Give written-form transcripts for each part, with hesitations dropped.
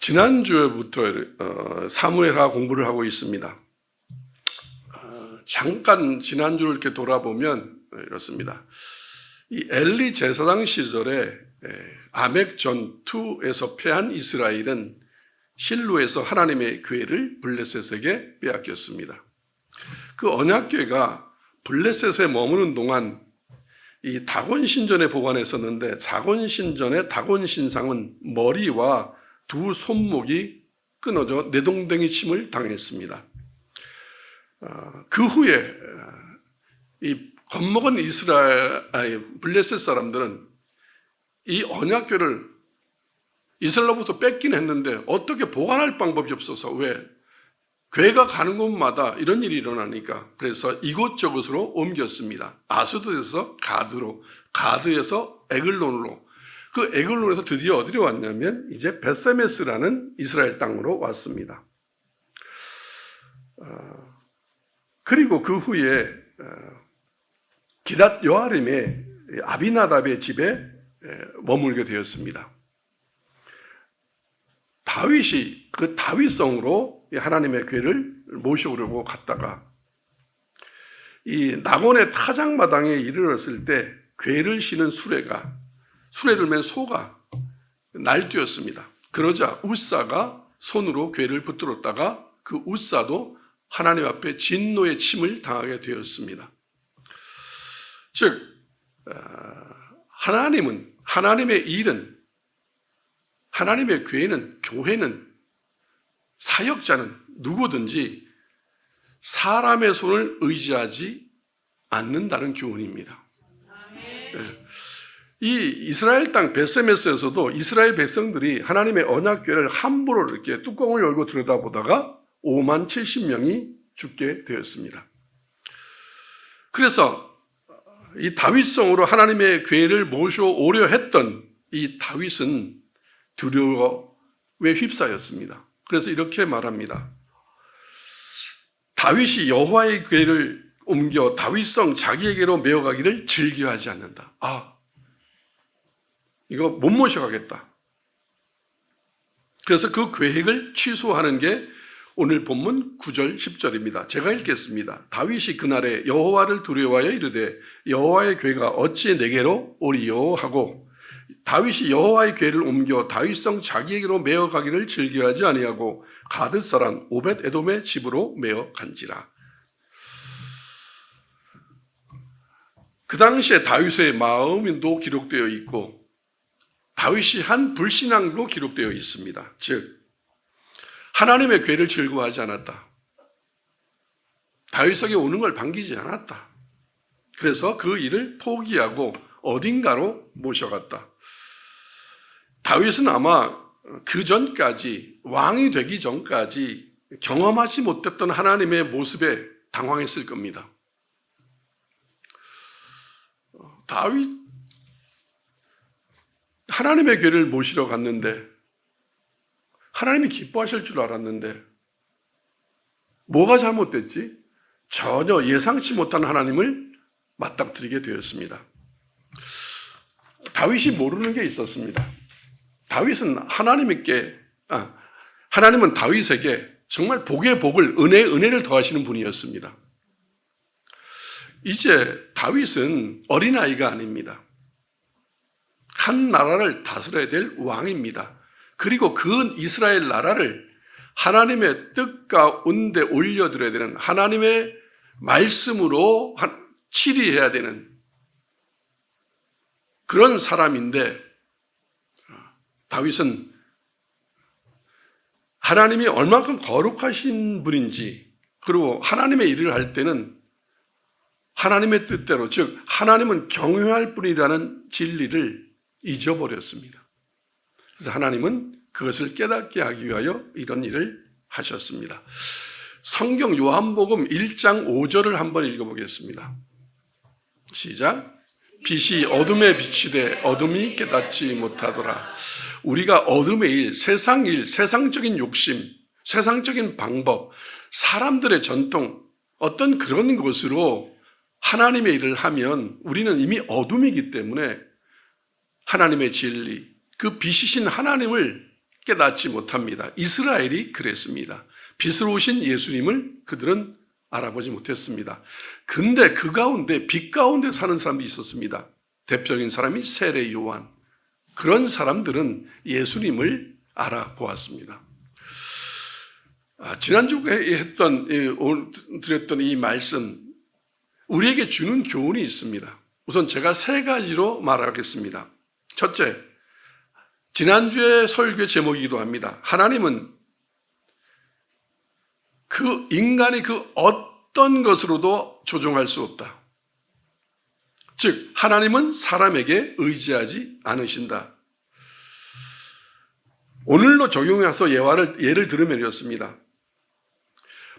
지난주부터 사무엘하 공부를 하고 있습니다. 잠깐 지난주를 이렇게 돌아보면 이렇습니다. 이 엘리 제사장 시절에 아멕 전투에서 패한 이스라엘은 실로에서 하나님의 교회를 블레셋에게 빼앗겼습니다. 그 언약궤가 블레셋에 머무는 동안 이 다곤 신전에 보관했었는데 다곤 신전의 다곤 신상은 머리와 두 손목이 끊어져 내동댕이 침을 당했습니다. 그 후에 이 겁먹은 블레셋 사람들은 이 언약궤를 이스라엘로부터 뺏긴 했는데 어떻게 보관할 방법이 없어서 왜 궤가 가는 곳마다 이런 일이 일어나니까 그래서 이곳저곳으로 옮겼습니다. 아수도에서 가드로, 가드에서 에글론으로, 그 에글론에서 드디어 어디로 왔냐면 이제 벳세메스라는 이스라엘 땅으로 왔습니다. 그리고 그 후에 기랏 여아림의 아비나답의 집에 머물게 되었습니다. 다윗이 그 다윗성으로 하나님의 궤를 모셔오려고 갔다가 이 낙원의 타작마당에 이르렀을 때 궤를 신은 수레를 맨 소가 날뛰었습니다. 그러자 웃사가 손으로 궤를 붙들었다가 그 웃사도 하나님 앞에 진노의 침을 당하게 되었습니다. 즉 하나님의 일은, 하나님의 교회는 사역자는 누구든지 사람의 손을 의지하지 않는다는 교훈입니다. 이 이스라엘 땅 벳세메스에서도 이스라엘 백성들이 하나님의 언약궤를 함부로 이렇게 뚜껑을 열고 들여다보다가 5만 70명이 죽게 되었습니다. 그래서 이 다윗성으로 하나님의 궤를 모셔오려 했던 이 다윗은 두려움에 휩싸였습니다. 그래서 이렇게 말합니다. 다윗이 여호와의 궤를 옮겨 다윗성 자기에게로 메어가기를 즐겨하지 않는다. 이거 못 모셔가겠다. 그래서 그 계획을 취소하는 게 오늘 본문 9절 10절입니다. 제가 읽겠습니다. 다윗이 그날에 여호와를 두려워하여 이르되 여호와의 궤가 어찌 내게로 오리요 하고 다윗이 여호와의 궤를 옮겨 다윗성 자기에게로 메어 가기를 즐겨하지 아니하고 가드 사람 오벳 에돔의 집으로 메어 간지라. 그 당시에 다윗의 마음도 기록되어 있고 다윗이 한 불신앙도 기록되어 있습니다. 즉 하나님의 궤를 즐거워하지 않았다. 다윗에게 오는 걸 반기지 않았다. 그래서 그 일을 포기하고 어딘가로 모셔갔다. 다윗은 아마 그 전까지, 왕이 되기 전까지 경험하지 못했던 하나님의 모습에 당황했을 겁니다. 다윗, 하나님의 궤를 모시러 갔는데 하나님이 기뻐하실 줄 알았는데 뭐가 잘못됐지? 전혀 예상치 못한 하나님을 맞닥뜨리게 되었습니다. 다윗이 모르는 게 있었습니다. 하나님은 다윗에게 정말 복의 복을, 은혜를 더하시는 분이었습니다. 이제 다윗은 어린아이가 아닙니다. 한 나라를 다스려야 될 왕입니다. 그리고 그 이스라엘 나라를 하나님의 뜻 가운데 올려드려야 되는, 하나님의 말씀으로 치리해야 되는 그런 사람인데 다윗은 하나님이 얼마큼 거룩하신 분인지, 그리고 하나님의 일을 할 때는 하나님의 뜻대로, 즉 하나님은 경외할 뿐이라는 진리를 잊어버렸습니다. 그래서 하나님은 그것을 깨닫게 하기 위하여 이런 일을 하셨습니다. 성경 요한복음 1장 5절을 한번 읽어보겠습니다. 시작. 빛이 어둠에 비치되 어둠이 깨닫지 못하더라. 우리가 어둠의 일, 세상적인 욕심, 세상적인 방법, 사람들의 전통, 어떤 그런 것으로 하나님의 일을 하면 우리는 이미 어둠이기 때문에 하나님의 진리, 그 빛이신 하나님을 깨닫지 못합니다. 이스라엘이 그랬습니다. 빛으로 오신 예수님을 그들은 알아보지 못했습니다. 근데 그 가운데 빛 가운데 사는 사람도 있었습니다. 대표적인 사람이 세례 요한. 그런 사람들은 예수님을 알아보았습니다. 지난주에 드렸던 이 말씀, 우리에게 주는 교훈이 있습니다. 우선 제가 세 가지로 말하겠습니다. 첫째, 지난주에 설교의 제목이기도 합니다. 하나님은 그 인간이 그 어떤 것으로도 조종할 수 없다. 즉, 하나님은 사람에게 의지하지 않으신다. 오늘로 적용해서 예를 들으면 이렇습니다.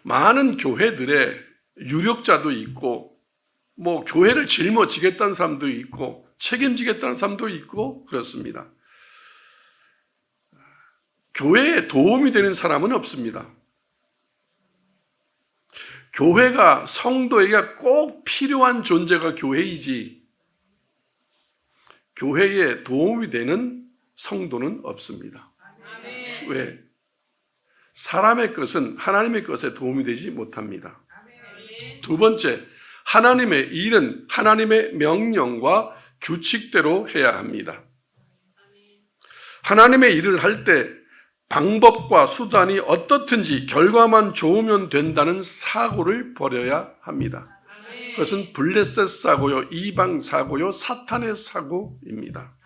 많은 교회들의 유력자도 있고, 교회를 짊어지겠다는 사람도 있고, 책임지겠다는 사람도 있고, 그렇습니다. 교회에 도움이 되는 사람은 없습니다. 교회가 성도에게 꼭 필요한 존재가 교회이지, 교회에 도움이 되는 성도는 없습니다. 왜? 사람의 것은 하나님의 것에 도움이 되지 못합니다. 두 번째, 하나님의 일은 하나님의 명령과 규칙대로 해야 합니다. 하나님의 일을 할 때 방법과 수단이 어떻든지 결과만 좋으면 된다는 사고를 버려야 합니다. 그것은 블레셋 사고요, 이방 사고요, 사탄의 사고입니다.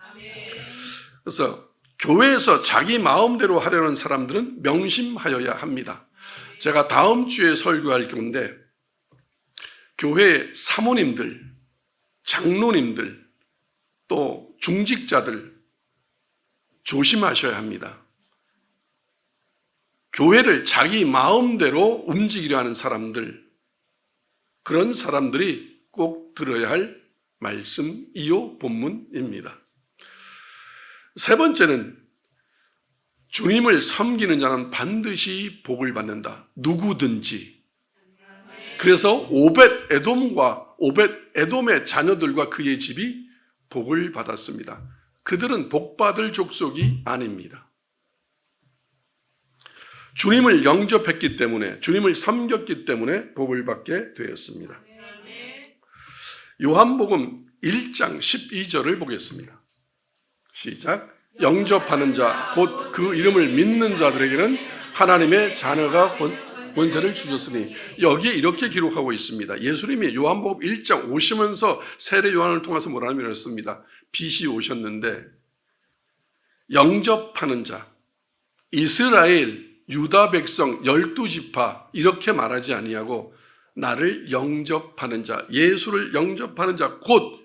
그래서 교회에서 자기 마음대로 하려는 사람들은 명심하여야 합니다. 제가 다음 주에 설교할 건데, 교회 사모님들, 장로님들, 또 중직자들 조심하셔야 합니다. 교회를 자기 마음대로 움직이려 하는 사람들, 그런 사람들이 꼭 들어야 할 말씀이요 본문입니다. 세 번째는 주님을 섬기는 자는 반드시 복을 받는다. 누구든지. 그래서 오벳 에돔의 자녀들과 그의 집이 복을 받았습니다. 그들은 복받을 족속이 아닙니다. 주님을 영접했기 때문에, 주님을 섬겼기 때문에 복을 받게 되었습니다. 요한복음 1장 12절을 보겠습니다. 시작. 영접하는 자, 곧 그 이름을 믿는 자들에게는 하나님의 자녀가 권세를 주셨으니, 여기에 이렇게 기록하고 있습니다. 예수님이 요한복음 1장 오시면서 세례 요한을 통해서 뭐라고 이랬습니다. 빛이 오셨는데 영접하는 자, 이스라엘 유다 백성 12지파 이렇게 말하지 아니하고 나를 영접하는 자, 예수를 영접하는 자, 곧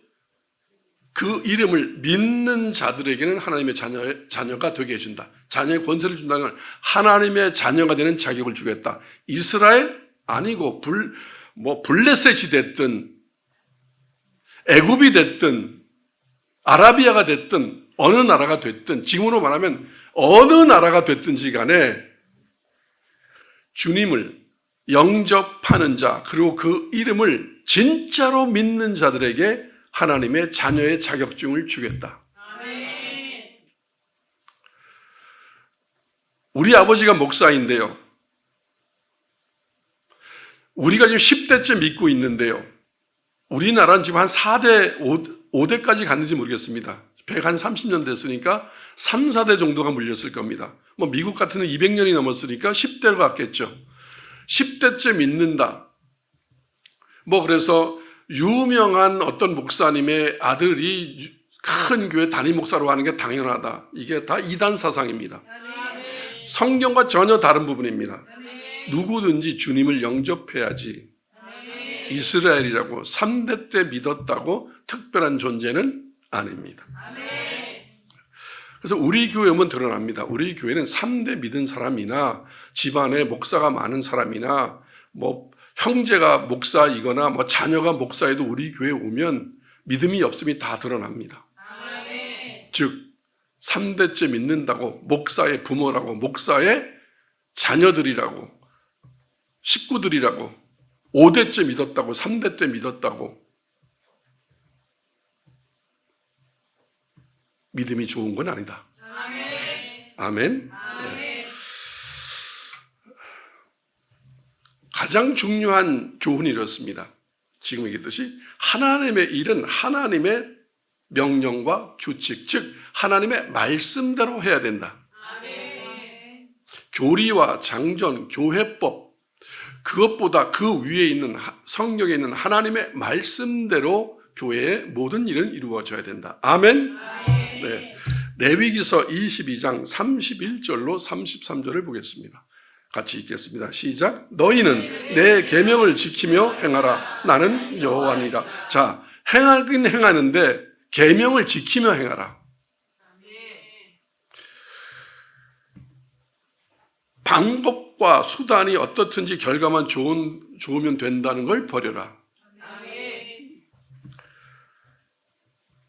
그 이름을 믿는 자들에게는 하나님의 자녀가 되게 해준다. 자녀의 권세를 준다는 건 하나님의 자녀가 되는 자격을 주겠다. 이스라엘 아니고 블레셋이 됐든 애굽이 됐든 아라비아가 됐든 어느 나라가 됐든, 지금으로 말하면 어느 나라가 됐든지 간에 주님을 영접하는 자, 그리고 그 이름을 진짜로 믿는 자들에게 하나님의 자녀의 자격증을 주겠다. 우리 아버지가 목사인데요, 우리가 지금 10대째 믿고 있는데요, 우리나라는 지금 한 4대, 5대까지 갔는지 모르겠습니다. 130년 됐으니까 3, 4대 정도가 물렸을 겁니다. 미국 같은 데는 200년이 넘었으니까 10대가 갔겠죠. 10대째 믿는다. 그래서 유명한 어떤 목사님의 아들이 큰 교회 담임 목사로 가는 게 당연하다. 이게 다 이단 사상입니다. 성경과 전혀 다른 부분입니다. 누구든지 주님을 영접해야지. 이스라엘이라고 3대 때 믿었다고 특별한 존재는 아닙니다. 그래서 우리 교회 오면 드러납니다. 우리 교회는 3대 믿은 사람이나 집안에 목사가 많은 사람이나 형제가 목사이거나 자녀가 목사에도 우리 교회에 오면 믿음이 없음이 다 드러납니다. 즉 3대째 믿는다고 목사의 부모라고, 목사의 자녀들이라고, 식구들이라고, 5대째 믿었다고, 3대 때 믿었다고 믿음이 좋은 건 아니다. 아멘. 네. 가장 중요한 교훈이 이렇습니다. 지금 얘기했듯이 하나님의 일은 하나님의 명령과 규칙, 즉 하나님의 말씀대로 해야 된다. 교리와 장전, 교회법, 그것보다 그 위에 있는 성경에 있는 하나님의 말씀대로 교회의 모든 일은 이루어져야 된다. 아멘. 네. 레위기서 22장 31절로 33절을 보겠습니다. 같이 읽겠습니다. 시작. 너희는 내 계명을 지키며 행하라. 나는 여호와니라. 자, 행하긴 행하는데 계명을 지키며 행하라. 방법과 수단이 어떻든지 결과만 좋으면 된다는 걸 버려라.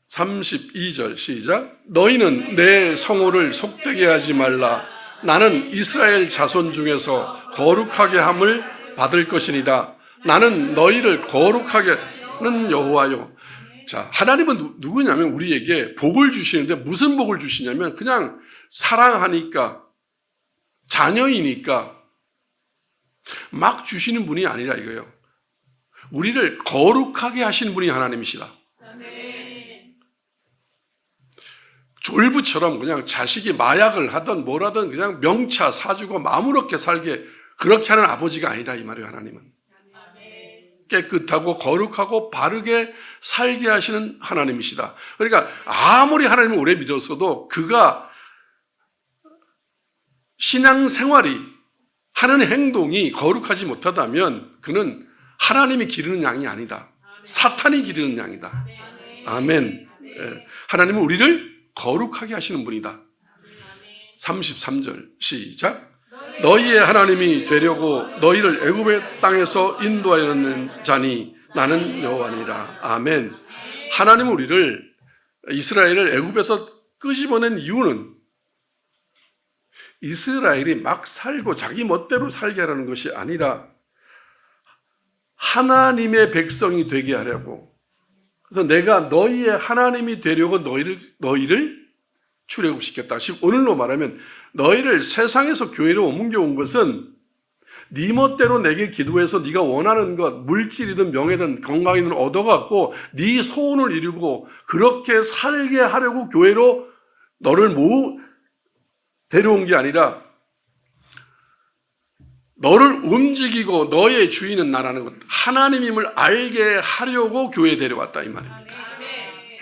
32절 시작. 너희는 내 성호를 속되게 하지 말라. 나는 이스라엘 자손 중에서 거룩하게 함을 받을 것이니라. 나는 너희를 거룩하게 하는 여호와요. 자, 하나님은 누구냐면 우리에게 복을 주시는데 무슨 복을 주시냐면 그냥 사랑하니까, 자녀이니까 막 주시는 분이 아니라 이거예요. 우리를 거룩하게 하시는 분이 하나님이시다. 졸부처럼 그냥 자식이 마약을 하든 뭘 하든 그냥 명차 사주고 마음으롭게 살게 그렇게 하는 아버지가 아니라 이 말이에요. 하나님은 깨끗하고 거룩하고 바르게 살게 하시는 하나님이시다. 그러니까 아무리 하나님을 오래 믿었어도 그가 신앙생활이 하는 행동이 거룩하지 못하다면 그는 하나님이 기르는 양이 아니다. 사탄이 기르는 양이다. 아멘. 하나님은 우리를 거룩하게 하시는 분이다. 33절 시작. 너희의 하나님이 되려고 너희를 애굽의 땅에서 인도하였는 자니 나는 여호와니라. 아멘. 하나님은 우리를 이스라엘을 애굽에서 끄집어낸 이유는 이스라엘이 막 살고 자기 멋대로 살게 하라는 것이 아니라 하나님의 백성이 되게 하려고. 그래서 내가 너희의 하나님이 되려고 너희를 출애굽시켰다. 오늘로 말하면 너희를 세상에서 교회로 옮겨온 것은 네 멋대로 내게 기도해서 네가 원하는 것, 물질이든 명예든 건강이든 얻어갖고 네 소원을 이루고 그렇게 살게 하려고 교회로 너를 데려온 게 아니라 너를 움직이고 너의 주인은 나라는 것, 하나님임을 알게 하려고 교회에 데려왔다 이 말입니다.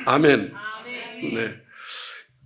아멘. 네.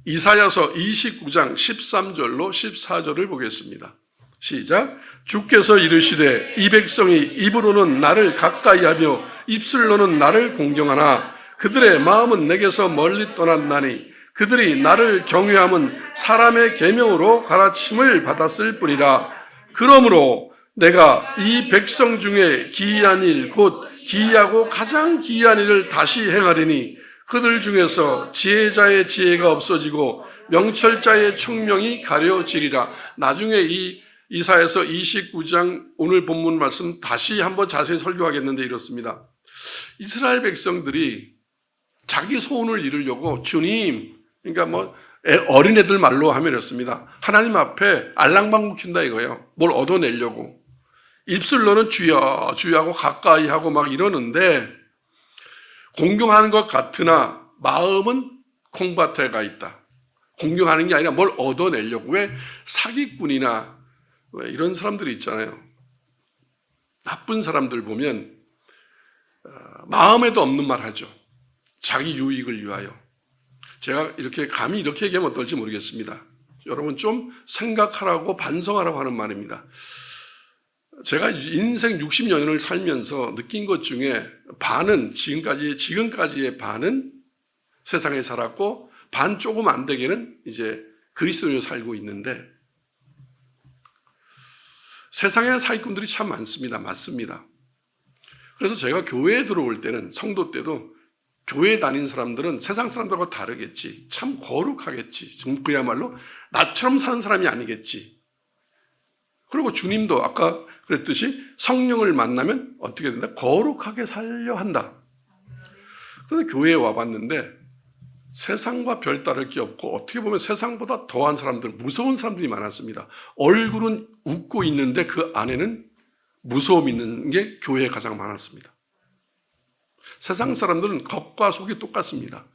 이사야서 29장 13절로 14절을 보겠습니다. 시작. 주께서 이르시되 이 백성이 입으로는 나를 가까이하며 입술로는 나를 공경하나 그들의 마음은 내게서 멀리 떠났나니 그들이 나를 경외함은 사람의 계명으로 가르침을 받았을 뿐이라. 그러므로 내가 이 백성 중에 기이한 일, 곧 기이하고 가장 기이한 일을 다시 행하리니 그들 중에서 지혜자의 지혜가 없어지고 명철자의 총명이 가려지리라. 나중에 이 이사야서 29장 오늘 본문 말씀 다시 한번 자세히 설교하겠는데 이렇습니다. 이스라엘 백성들이 자기 소원을 이루려고 주님, 그러니까 어린애들 말로 하면 이렇습니다. 하나님 앞에 알랑방구 킨다 이거예요. 뭘 얻어내려고. 입술로는 주여 주여하고 가까이 하고 막 이러는데 공경하는 것 같으나 마음은 콩밭에 가 있다. 공경하는 게 아니라 뭘 얻어내려고. 왜 사기꾼이나 왜 이런 사람들이 있잖아요. 나쁜 사람들 보면 마음에도 없는 말 하죠. 자기 유익을 위하여. 제가 감히 이렇게 얘기하면 어떨지 모르겠습니다. 여러분 좀 생각하라고 반성하라고 하는 말입니다. 제가 인생 60년을 살면서 느낀 것 중에 반은 지금까지의 반은 세상에 살았고 반 조금 안 되게는 이제 그리스도인으로 살고 있는데 세상에 사기꾼들이 참 많습니다. 맞습니다. 그래서 제가 교회에 들어올 때는 성도 때도 교회 다닌 사람들은 세상 사람들과 다르겠지. 참 거룩하겠지. 그야말로 나처럼 사는 사람이 아니겠지. 그리고 주님도 아까 그랬듯이 성령을 만나면 어떻게 된다? 거룩하게 살려 한다. 그래서 교회에 와봤는데 세상과 별다를 게 없고 어떻게 보면 세상보다 더한 사람들, 무서운 사람들이 많았습니다. 얼굴은 웃고 있는데 그 안에는 무서움이 있는 게 교회에 가장 많았습니다. 세상 사람들은 겉과 속이 똑같습니다.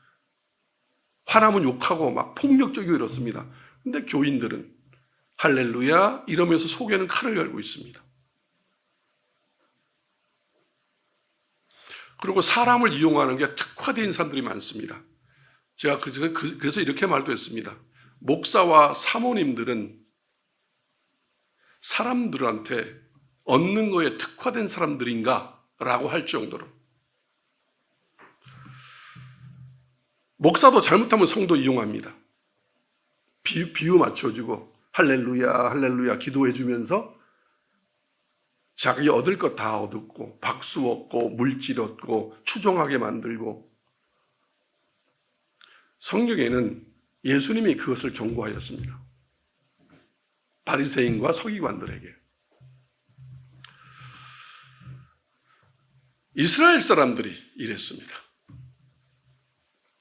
화나면 욕하고 막 폭력적이고 이렇습니다. 근데 교인들은 할렐루야 이러면서 속에는 칼을 갈고 있습니다. 그리고 사람을 이용하는 게 특화된 사람들이 많습니다. 제가 그래서 이렇게 말도 했습니다. 목사와 사모님들은 사람들한테 얻는 거에 특화된 사람들인가? 라고 할 정도로. 목사도 잘못하면 성도 이용합니다. 비유 맞춰주고 할렐루야 할렐루야 기도해주면서 자기 얻을 것 다 얻고 박수 얻고 물질 얻고 추종하게 만들고. 성경에는 예수님이 그것을 경고하였습니다. 바리새인과 서기관들에게. 이스라엘 사람들이 이랬습니다.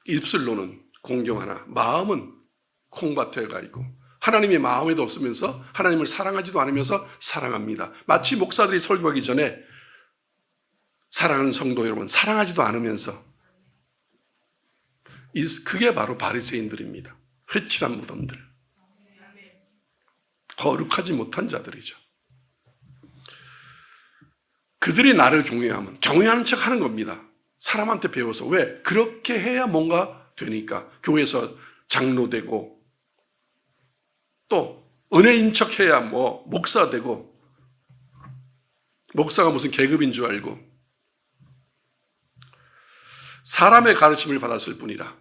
입술로는 공경하나 마음은 콩밭에 가 있고 하나님의 마음에도 없으면서 하나님을 사랑하지도 않으면서 사랑합니다. 마치 목사들이 설교하기 전에 사랑하는 성도 여러분 사랑하지도 않으면서, 그게 바로 바리새인들입니다. 회칠한 무덤들, 거룩하지 못한 자들이죠. 그들이 나를 경외하면 경외하는 척 하는 겁니다. 사람한테 배워서. 왜? 그렇게 해야 뭔가 되니까. 교회에서 장로 되고 또 은혜인 척 해야 뭐 목사 되고, 목사가 무슨 계급인 줄 알고 사람의 가르침을 받았을 뿐이라.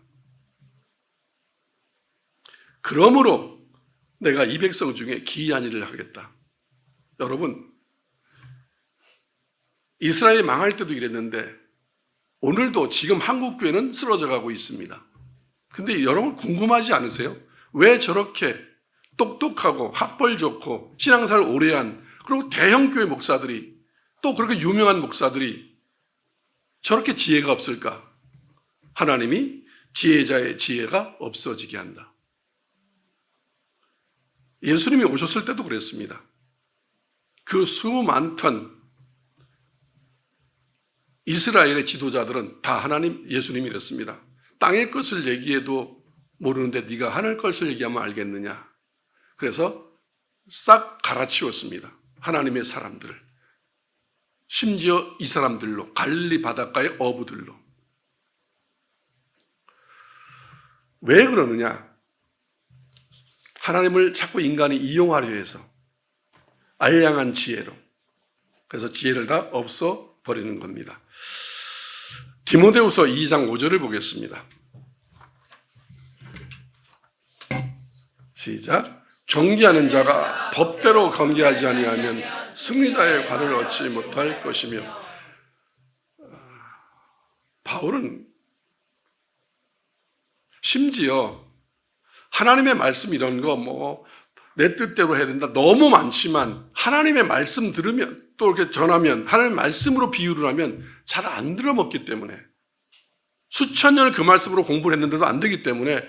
그러므로 내가 이 백성 중에 기이한 일을 하겠다. 여러분, 이스라엘이 망할 때도 이랬는데 오늘도 지금 한국 교회는 쓰러져 가고 있습니다. 근데 여러분 궁금하지 않으세요? 왜 저렇게 똑똑하고 학벌 좋고 신앙생활 오래한, 그리고 대형 교회 목사들이, 또 그렇게 유명한 목사들이 저렇게 지혜가 없을까? 하나님이 지혜자의 지혜가 없어지게 한다. 예수님이 오셨을 때도 그랬습니다. 그 수많던 이스라엘의 지도자들은 다 예수님이 이랬습니다. 땅의 것을 얘기해도 모르는데 네가 하늘 것을 얘기하면 알겠느냐. 그래서 싹 갈아치웠습니다. 하나님의 사람들을. 심지어 이 사람들로, 갈릴리 바닷가의 어부들로. 왜 그러느냐? 하나님을 자꾸 인간이 이용하려 해서, 알량한 지혜로. 그래서 지혜를 다 없어버리는 겁니다. 디모데후서 2장 5절을 보겠습니다. 시작. 경계하는 자가 법대로 경계하지 아니하면 승리자의 관을 얻지 못할 것이며. 바울은 심지어 하나님의 말씀 이런 거 내 뜻대로 해야 된다 너무 많지만, 하나님의 말씀 들으면 또 이렇게 전하면, 하나님의 말씀으로 비유를 하면 잘 안 들어먹기 때문에, 수천 년을 그 말씀으로 공부를 했는데도 안 되기 때문에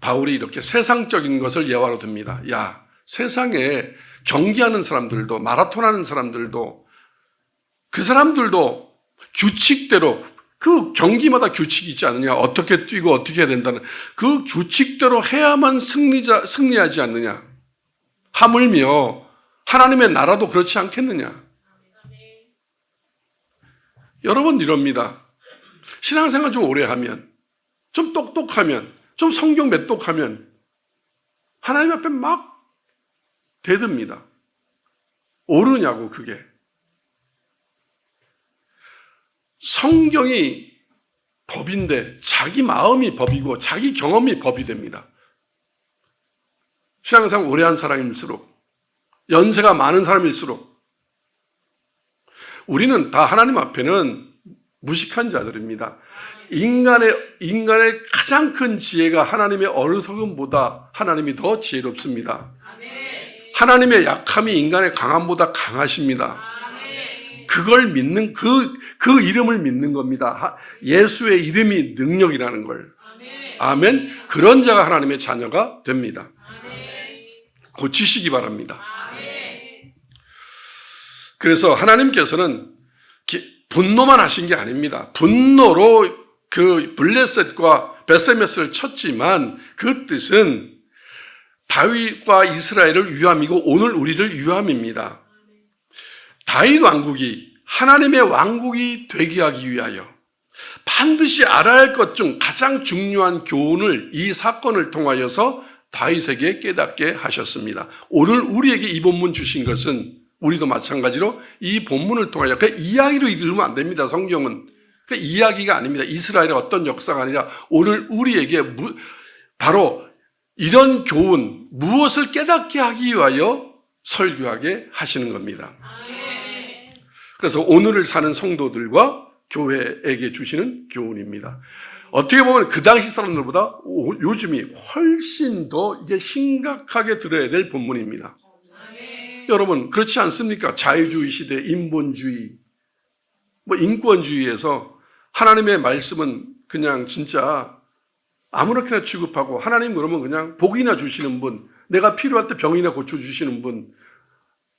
바울이 이렇게 세상적인 것을 예화로 듭니다. 야, 세상에 경기하는 사람들도, 마라톤 하는 사람들도, 그 사람들도 규칙대로, 그 경기마다 규칙이 있지 않느냐, 어떻게 뛰고 어떻게 해야 된다는 그 규칙대로 해야만 승리하지 않느냐. 하물며 하나님의 나라도 그렇지 않겠느냐. 여러분 이럽니다. 신앙생활 좀 오래 하면, 좀 똑똑하면, 좀 성경 매똑하면 하나님 앞에 막 대듭니다. 오르냐고. 그게 성경이 법인데 자기 마음이 법이고 자기 경험이 법이 됩니다. 신앙생활 오래 한 사람일수록, 연세가 많은 사람일수록 우리는 다 하나님 앞에는 무식한 자들입니다. 인간의 가장 큰 지혜가 하나님의 어리석음보다 하나님이 더 지혜롭습니다. 하나님의 약함이 인간의 강함보다 강하십니다. 그걸 믿는, 그 이름을 믿는 겁니다. 예수의 이름이 능력이라는 걸. 아멘. 그런 자가 하나님의 자녀가 됩니다. 고치시기 바랍니다. 그래서 하나님께서는 분노만 하신 게 아닙니다. 분노로 그 블레셋과 베세메스를 쳤지만 그 뜻은 다윗과 이스라엘을 위함이고 오늘 우리를 위함입니다. 다윗 왕국이 하나님의 왕국이 되게 하기 위하여 반드시 알아야 할 것 중 가장 중요한 교훈을 이 사건을 통하여서 다윗에게 깨닫게 하셨습니다. 오늘 우리에게 이 본문 주신 것은 우리도 마찬가지로 이 본문을 통하여 그 이야기로 읽으면 안 됩니다. 성경은 그 이야기가 아닙니다. 이스라엘의 어떤 역사가 아니라 오늘 우리에게 바로 이런 교훈, 무엇을 깨닫게 하기 위하여 설교하게 하시는 겁니다. 그래서 오늘을 사는 성도들과 교회에게 주시는 교훈입니다. 어떻게 보면 그 당시 사람들보다 요즘이 훨씬 더 이게 심각하게 들어야 될 본문입니다. 여러분 그렇지 않습니까? 자유주의 시대, 인본주의, 인권주의에서 하나님의 말씀은 그냥 진짜 아무렇게나 취급하고 하나님 그러면 그냥 복이나 주시는 분, 내가 필요할 때 병이나 고쳐주시는 분,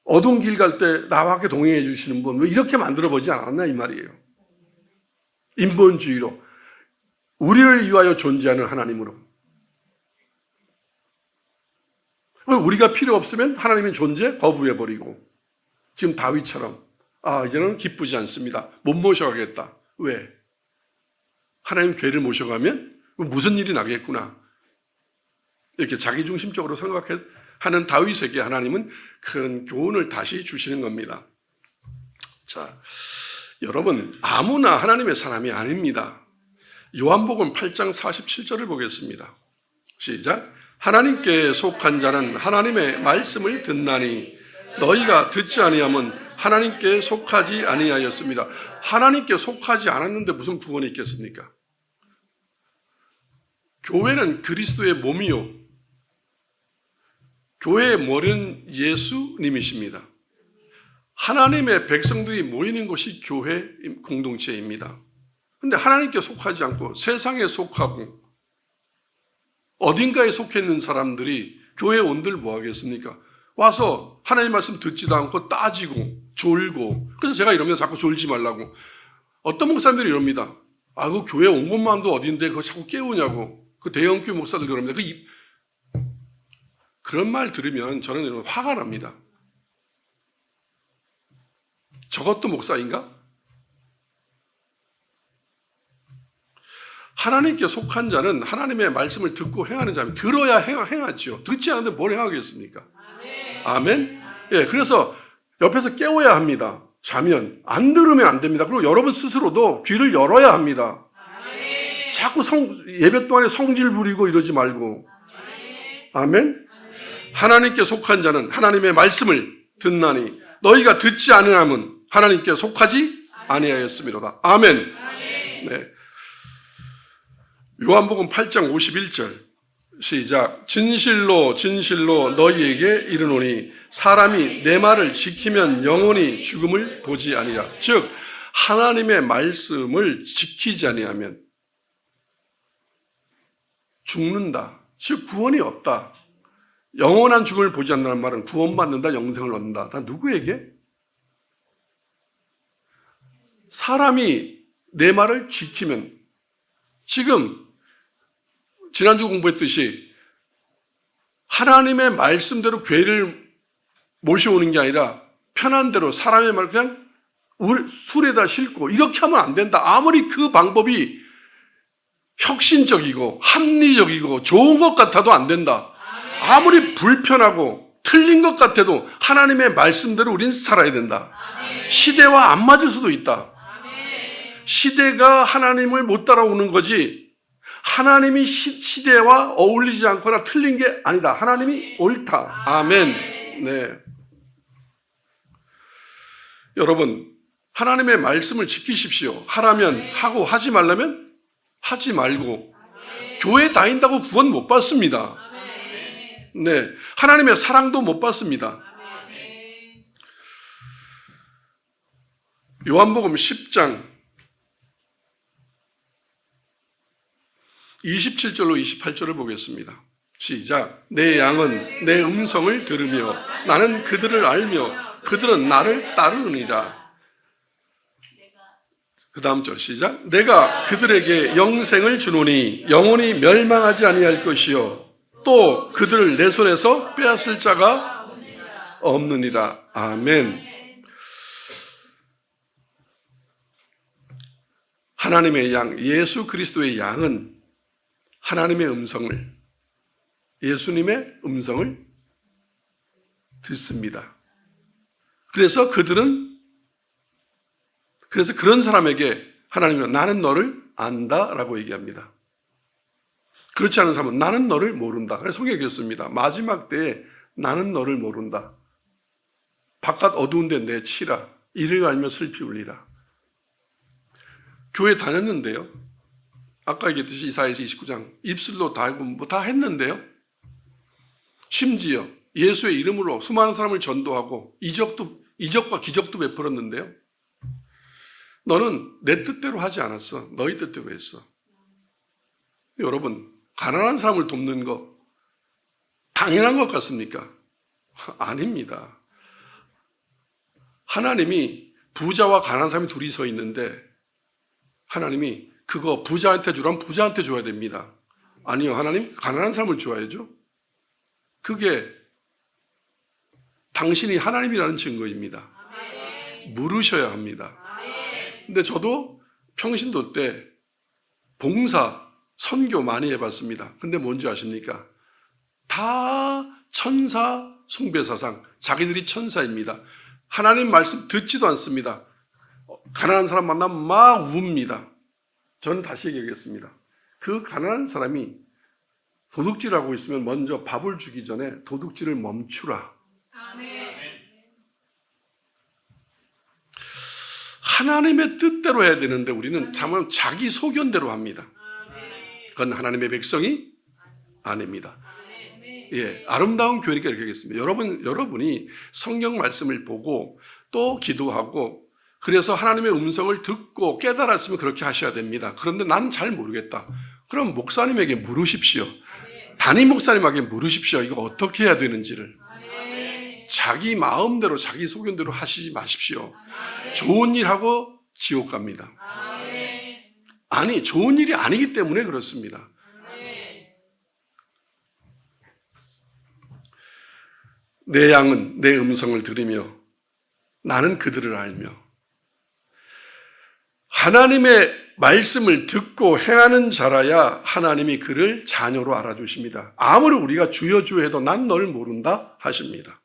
어두운 길 갈 때 나와 함께 동행해 주시는 분, 왜 이렇게 만들어보지 않았나 이 말이에요. 인본주의로 우리를 위하여 존재하는 하나님으로. 우리가 필요 없으면 하나님의 존재 거부해버리고 지금 다윗처럼 이제는 기쁘지 않습니다. 못 모셔가겠다. 왜? 하나님 괴를 모셔가면 무슨 일이 나겠구나. 이렇게 자기중심적으로 생각하는 다윗에게 하나님은 큰 교훈을 다시 주시는 겁니다. 자, 여러분 아무나 하나님의 사람이 아닙니다. 요한복음 8장 47절을 보겠습니다. 시작. 하나님께 속한 자는 하나님의 말씀을 듣나니 너희가 듣지 아니하면 하나님께 속하지 아니하였습니다. 하나님께 속하지 않았는데 무슨 구원이 있겠습니까? 교회는 그리스도의 몸이요 교회의 머리는 예수님이십니다. 하나님의 백성들이 모이는 곳이 교회 공동체입니다. 그런데 하나님께 속하지 않고 세상에 속하고 어딘가에 속해 있는 사람들이 교회에 온들 뭐 하겠습니까? 와서 하나님 말씀 듣지도 않고 따지고 졸고. 그래서 제가 이러면 자꾸 졸지 말라고. 어떤 목사님들이 이럽니다. 그 교회 온 것만도 어딘데 그거 자꾸 깨우냐고. 그 대형교회 목사들 그럽니다. 그런 말 들으면 저는 화가 납니다. 저것도 목사인가? 하나님께 속한 자는 하나님의 말씀을 듣고 행하는 자입니다. 들어야 행하죠. 듣지 않는데 뭘 행하겠습니까? 아멘? 예, 그래서 옆에서 깨워야 합니다. 자면. 안 들으면 안 됩니다. 그리고 여러분 스스로도 귀를 열어야 합니다. 자꾸 예배 동안에 성질 부리고 이러지 말고. 아멘? 하나님께 속한 자는 하나님의 말씀을 듣나니 너희가 듣지 않으면 하나님께 속하지 아니하였음이로다. 아멘. 네. 요한복음 8장 51절 시작. 진실로 진실로 너희에게 이르노니 사람이 내 말을 지키면 영원히 죽음을 보지 아니라. 즉 하나님의 말씀을 지키지 아니하면 죽는다. 즉 구원이 없다. 영원한 죽음을 보지 않는다는 말은 구원받는다, 영생을 얻는다. 다 누구에게? 사람이 내 말을 지키면. 지금 지난주 공부했듯이 하나님의 말씀대로 괴를 모셔오는 게 아니라 편한 대로 사람의 말을 그냥 술에다 싣고 이렇게 하면 안 된다. 아무리 그 방법이 혁신적이고 합리적이고 좋은 것 같아도 안 된다. 아무리 불편하고 틀린 것 같아도 하나님의 말씀대로 우린 살아야 된다. 시대와 안 맞을 수도 있다. 시대가 하나님을 못 따라오는 거지 하나님이 시대와 어울리지 않거나 틀린 게 아니다. 하나님이 옳다. 아멘. 네. 여러분, 하나님의 말씀을 지키십시오. 하라면 하고 하지 말라면 하지 말고. 교회 다닌다고 구원 못 받습니다. 네. 하나님의 사랑도 못 받습니다. 요한복음 10장 27절로 28절을 보겠습니다. 시작. 내 양은 내 음성을 들으며 나는 그들을 알며 그들은 나를 따르느니라. 그 다음 절 시작. 내가 그들에게 영생을 주노니 영원히 멸망하지 아니할 것이요 또 그들을 내 손에서 빼앗을 자가 없느니라. 아멘. 하나님의 양, 예수 그리스도의 양은 하나님의 음성을, 예수님의 음성을 듣습니다. 그래서 그런 사람에게 하나님은 나는 너를 안다라고 얘기합니다. 그렇지 않은 사람은 나는 너를 모른다. 그래서 성경에 마지막 때에 나는 너를 모른다. 바깥 어두운 데 내치라. 이를 알며 슬피 울리라. 교회 다녔는데요. 아까 얘기했듯이 이사야서 29장 입술로 다 하고 뭐 다 했는데요. 심지어 예수의 이름으로 수많은 사람을 전도하고 이적과 기적도 베풀었는데요. 너는 내 뜻대로 하지 않았어. 너희 뜻대로 했어. 여러분, 가난한 사람을 돕는 거 당연한 것 같습니까? 아닙니다. 하나님이 부자와 가난한 사람이 둘이 서 있는데 하나님이 그거 부자한테 주라면 부자한테 줘야 됩니다. 아니요, 하나님 가난한 사람을 줘야죠. 그게 당신이 하나님이라는 증거입니다. 물으셔야 합니다. 근데 저도 평신도 때 봉사, 선교 많이 해봤습니다. 근데 뭔지 아십니까? 다 천사 숭배사상, 자기들이 천사입니다. 하나님 말씀 듣지도 않습니다. 가난한 사람 만나면 막 웁니다. 저는 다시 얘기하겠습니다. 그 가난한 사람이 도둑질하고 있으면 먼저 밥을 주기 전에 도둑질을 멈추라. 아멘. 하나님의 뜻대로 해야 되는데 우리는 참 자기 소견대로 합니다. 그건 하나님의 백성이 아닙니다. 예, 아름다운 교회니까 이렇게 하겠습니다. 여러분이 성경 말씀을 보고 또 기도하고 그래서 하나님의 음성을 듣고 깨달았으면 그렇게 하셔야 됩니다. 그런데 나는 잘 모르겠다. 그럼 목사님에게 물으십시오. 담임 목사님에게 물으십시오. 이거 어떻게 해야 되는지를. 자기 마음대로 자기 소견대로 하시지 마십시오. 좋은 일 하고 지옥 갑니다. 아니, 좋은 일이 아니기 때문에 그렇습니다. 내 양은 내 음성을 들으며 나는 그들을 알며 하나님의 말씀을 듣고 행하는 자라야 하나님이 그를 자녀로 알아주십니다. 아무리 우리가 주여 주여 해도 난 널 모른다 하십니다.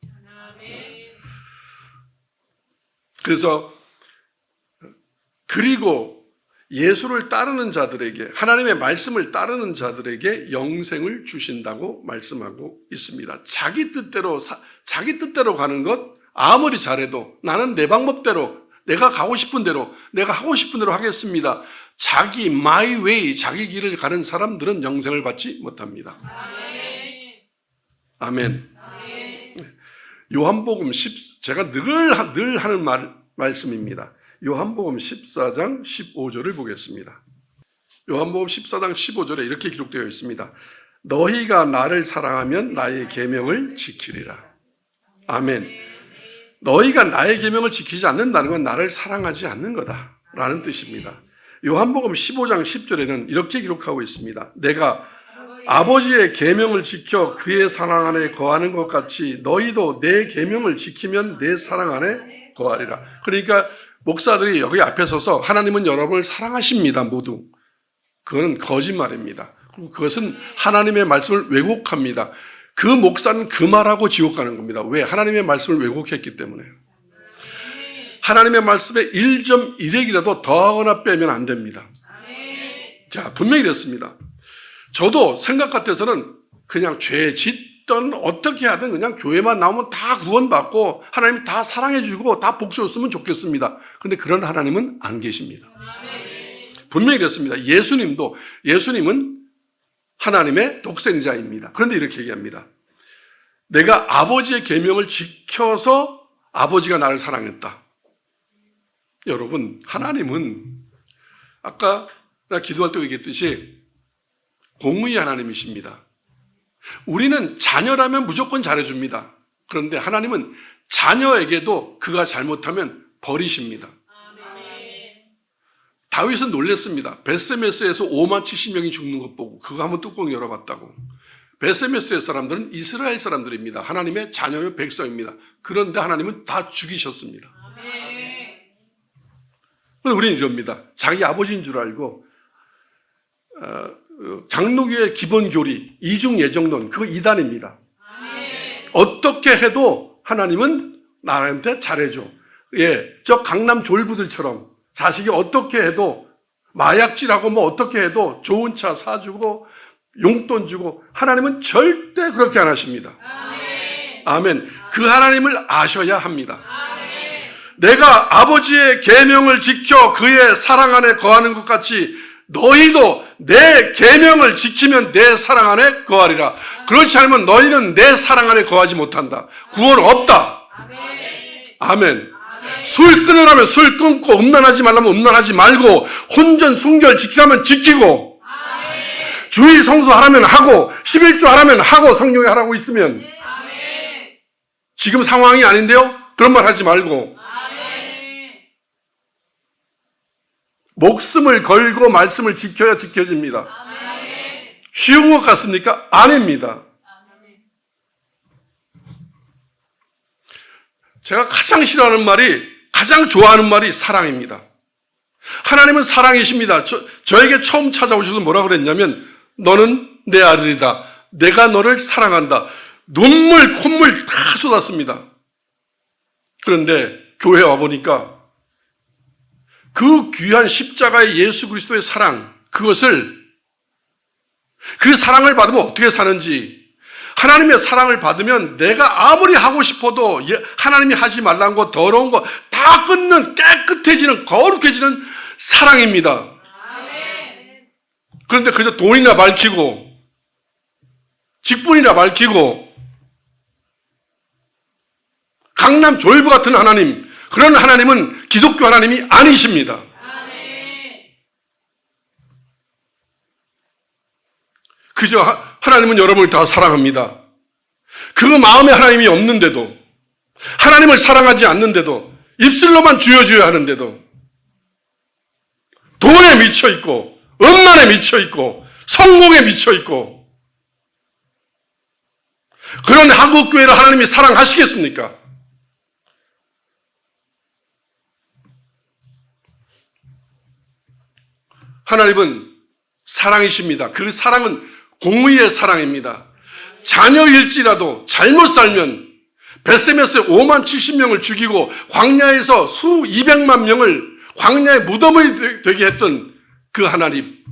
그리고 예수를 따르는 자들에게, 하나님의 말씀을 따르는 자들에게 영생을 주신다고 말씀하고 있습니다. 자기 뜻대로 가는 것 아무리 잘해도 나는 내 방법대로, 내가 가고 싶은 대로, 내가 하고 싶은 대로 하겠습니다. 자기 my way, 자기 길을 가는 사람들은 영생을 받지 못합니다. 아멘. 요한복음 제가 늘 하는 말씀입니다. 요한복음 14장 15절을 보겠습니다. 요한복음 14장 15절에 이렇게 기록되어 있습니다. 너희가 나를 사랑하면 나의 계명을 지키리라. 아멘. 너희가 나의 계명을 지키지 않는다는 건 나를 사랑하지 않는 거다라는 뜻입니다. 요한복음 15장 10절에는 이렇게 기록하고 있습니다. 내가 아버지의 계명을 지켜 그의 사랑 안에 거하는 것 같이 너희도 내 계명을 지키면 내 사랑 안에 거하리라. 그러니까 목사들이 여기 앞에 서서 하나님은 여러분을 사랑하십니다. 모두. 그건 거짓말입니다. 그것은 하나님의 말씀을 왜곡합니다. 그 목사는 그 말하고 지옥 가는 겁니다. 왜? 하나님의 말씀을 왜곡했기 때문에. 하나님의 말씀에 1.1핵이라도 더하거나 빼면 안 됩니다. 자, 분명히 그랬습니다. 저도 생각 같아서는 그냥 죄 짓던 어떻게 하든 그냥 교회만 나오면 다 구원받고 하나님이 다 사랑해주고 다 복수였으면 좋겠습니다. 그런데 그런 하나님은 안 계십니다. 분명히 그랬습니다. 예수님은 하나님의 독생자입니다. 그런데 이렇게 얘기합니다. 내가 아버지의 계명을 지켜서 아버지가 나를 사랑했다. 여러분, 하나님은 아까 나 기도할 때 얘기했듯이 공의의 하나님이십니다. 우리는 자녀라면 무조건 잘해줍니다. 그런데 하나님은 자녀에게도 그가 잘못하면 버리십니다. 다윗은 놀랐습니다. 벳세메스에서 5만 70명이 죽는 것 보고 그거 한번 뚜껑 열어봤다고. 벳세메스의 사람들은 이스라엘 사람들입니다. 하나님의 자녀의 백성입니다. 그런데 하나님은 다 죽이셨습니다. 우리는 이럽니다. 자기 아버지인 줄 알고 장로교의 기본 교리, 이중예정론, 그거 이단입니다. 어떻게 해도 하나님은 나한테 잘해줘. 예, 저 강남 졸부들처럼 자식이 어떻게 해도 마약질하고 뭐 어떻게 해도 좋은 차 사주고 용돈 주고, 하나님은 절대 그렇게 안 하십니다. 아멘. 그 하나님을 아셔야 합니다. 내가 아버지의 계명을 지켜 그의 사랑 안에 거하는 것 같이 너희도 내 계명을 지키면 내 사랑 안에 거하리라. 그렇지 않으면 너희는 내 사랑 안에 거하지 못한다. 구원 없다. 아멘. 술 끊으라면 술 끊고, 음란하지 말라면 음란하지 말고, 혼전 순결 지키라면 지키고, 주일 성수하라면 하고, 11조 하라면 하고, 성령에 하라고 있으면, 지금 상황이 아닌데요? 그런 말 하지 말고, 목숨을 걸고 말씀을 지켜야 지켜집니다. 쉬운 것 같습니까? 아닙니다. 제가 가장 싫어하는 말이, 가장 좋아하는 말이 사랑입니다. 하나님은 사랑이십니다. 저에게 처음 찾아오셔서 뭐라 그랬냐면, 너는 내 아들이다. 내가 너를 사랑한다. 눈물, 콧물 다 쏟았습니다. 그런데 교회에 와보니까 그 귀한 십자가의 예수 그리스도의 사랑, 그 사랑을 받으면 어떻게 사는지, 하나님의 사랑을 받으면 내가 아무리 하고 싶어도 하나님이 하지 말라는 거, 더러운 거 다 끊는, 깨끗해지는, 거룩해지는 사랑입니다. 그런데 그저 돈이나 밝히고 직분이나 밝히고 강남 졸부 같은 하나님, 그런 하나님은 기독교 하나님이 아니십니다. 그저 하나님은 여러분을 다 사랑합니다. 그 마음에 하나님이 없는데도, 하나님을 사랑하지 않는데도, 입술로만 주여 하는데도, 돈에 미쳐있고, 음란에 미쳐있고, 성공에 미쳐있고, 그런 한국교회를 하나님이 사랑하시겠습니까? 하나님은 사랑이십니다. 그 사랑은 공의의 사랑입니다. 자녀일지라도 잘못 살면 벳세메스에 5만 70명을 죽이고 광야에서 수 200만 명을 광야의 무덤이 되게 했던 그 하나님.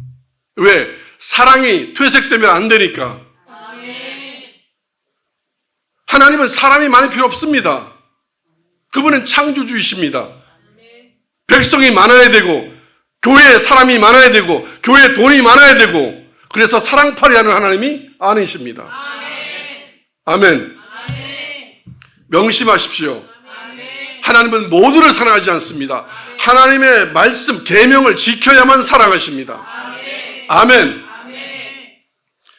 왜? 사랑이 퇴색되면 안 되니까. 하나님은 사람이 많이 필요 없습니다. 그분은 창조주이십니다. 백성이 많아야 되고, 교회에 사람이 많아야 되고, 교회에 돈이 많아야 되고, 그래서 사랑팔이 하는 하나님이 아니십니다. 아멘. 명심하십시오. 하나님은 모두를 사랑하지 않습니다. 하나님의 말씀, 계명을 지켜야만 사랑하십니다. 아멘.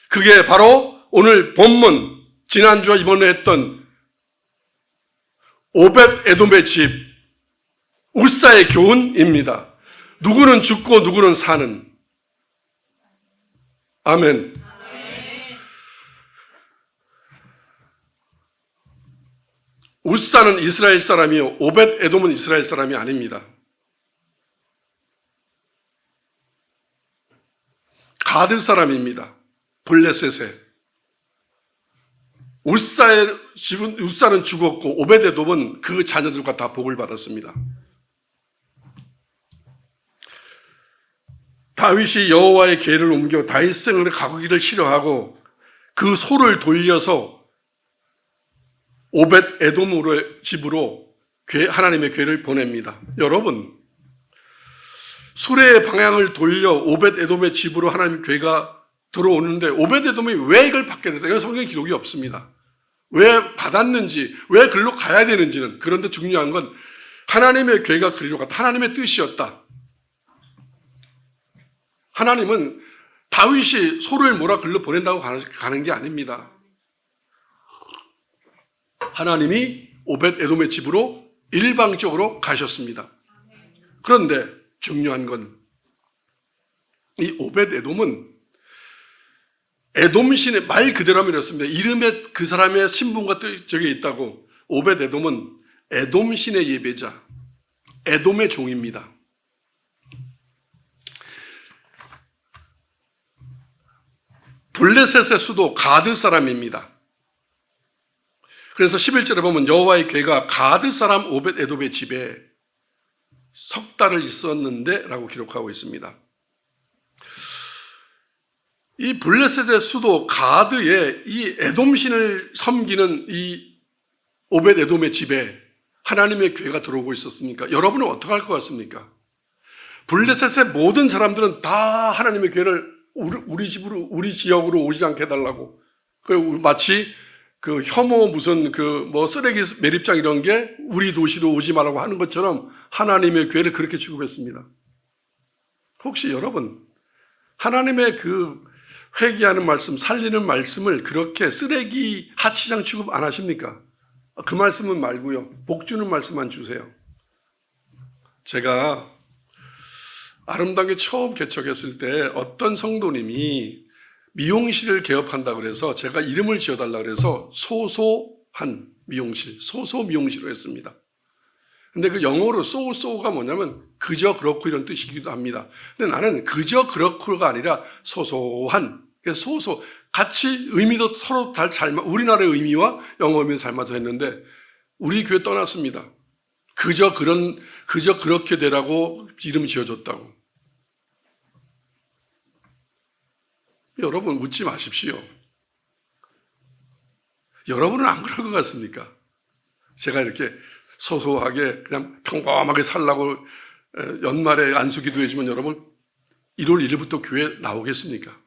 그게 바로 오늘 본문, 지난주와 이번에 했던 오벳 에돔의 집, 우사의 교훈입니다. 누구는 죽고 누구는 사는. 아멘. 우사는 이스라엘 사람이요, 오벳 에돔은 이스라엘 사람이 아닙니다. 가드 사람입니다. 블레셋에. 우사는 죽었고 오벳 에돔은 그 자녀들과 다 복을 받았습니다. 다윗이 여호와의 궤를 옮겨 다윗성을 가꾸기를 싫어하고 그 소를 돌려서 오벳 에돔의 집으로 하나님의 궤를 보냅니다. 여러분, 수레의 방향을 돌려 오벳 에돔의 집으로 하나님의 궤가 들어오는데 오벳 에돔이 왜 이걸 받게 됐다? 이건 성경 기록이 없습니다. 왜 받았는지, 왜 글로 가야 되는지는. 그런데 중요한 건 하나님의 궤가 그리로 갔다. 하나님의 뜻이었다. 하나님은 다윗이 소를 몰아 글로 보낸다고 가는 게 아닙니다. 하나님이 오벳 에돔의 집으로 일방적으로 가셨습니다. 그런데 중요한 건 이 오벳 에돔은 에돔 신의 말 그대로 하면 이렇습니다. 이름에 그 사람의 신분과 저게 있다고. 오벳 에돔은 에돔 신의 예배자, 에돔의 종입니다. 블레셋의 수도 가드 사람입니다. 그래서 11절에 보면 여호와의 궤가 가드 사람 오벳 에돔의 집에 석 달을 있었는데 라고 기록하고 있습니다. 이 블레셋의 수도 가드에 이 에돔 신을 섬기는 이 오벳 에돔의 집에 하나님의 궤가 들어오고 있었습니까? 여러분은 어떻게 할 것 같습니까? 블레셋의 모든 사람들은 다 하나님의 궤를 우리 집으로, 우리 지역으로 오지 않게 해달라고. 마치 그 혐오 무슨 쓰레기 매립장 이런 게 우리 도시로 오지 말라고 하는 것처럼 하나님의 궤를 그렇게 취급했습니다. 혹시 여러분, 하나님의 그 회개하는 말씀, 살리는 말씀을 그렇게 쓰레기 하치장 취급 안 하십니까? 그 말씀은 말고요. 복 주는 말씀만 주세요. 제가 아름답게 처음 개척했을 때 어떤 성도님이 미용실을 개업한다고 그래서 제가 이름을 지어달라고 그래서 소소한 미용실, 소소 미용실로 했습니다. 근데 그 영어로 소소가 뭐냐면 그저 그렇고 이런 뜻이기도 합니다. 근데 나는 그저 그렇고가 아니라 소소한, 소소, 같이 의미도 서로 우리나라의 의미와 영어 의미는 잘 맞아 했는데 우리 교회 떠났습니다. 그저 그렇게 되라고 이름 지어줬다고. 여러분 웃지 마십시오. 여러분은 안 그럴 것 같습니까? 제가 이렇게 소소하게 그냥 평범하게 살라고 연말에 안수기도 해주면 여러분 1월 1일부터 교회 나오겠습니까?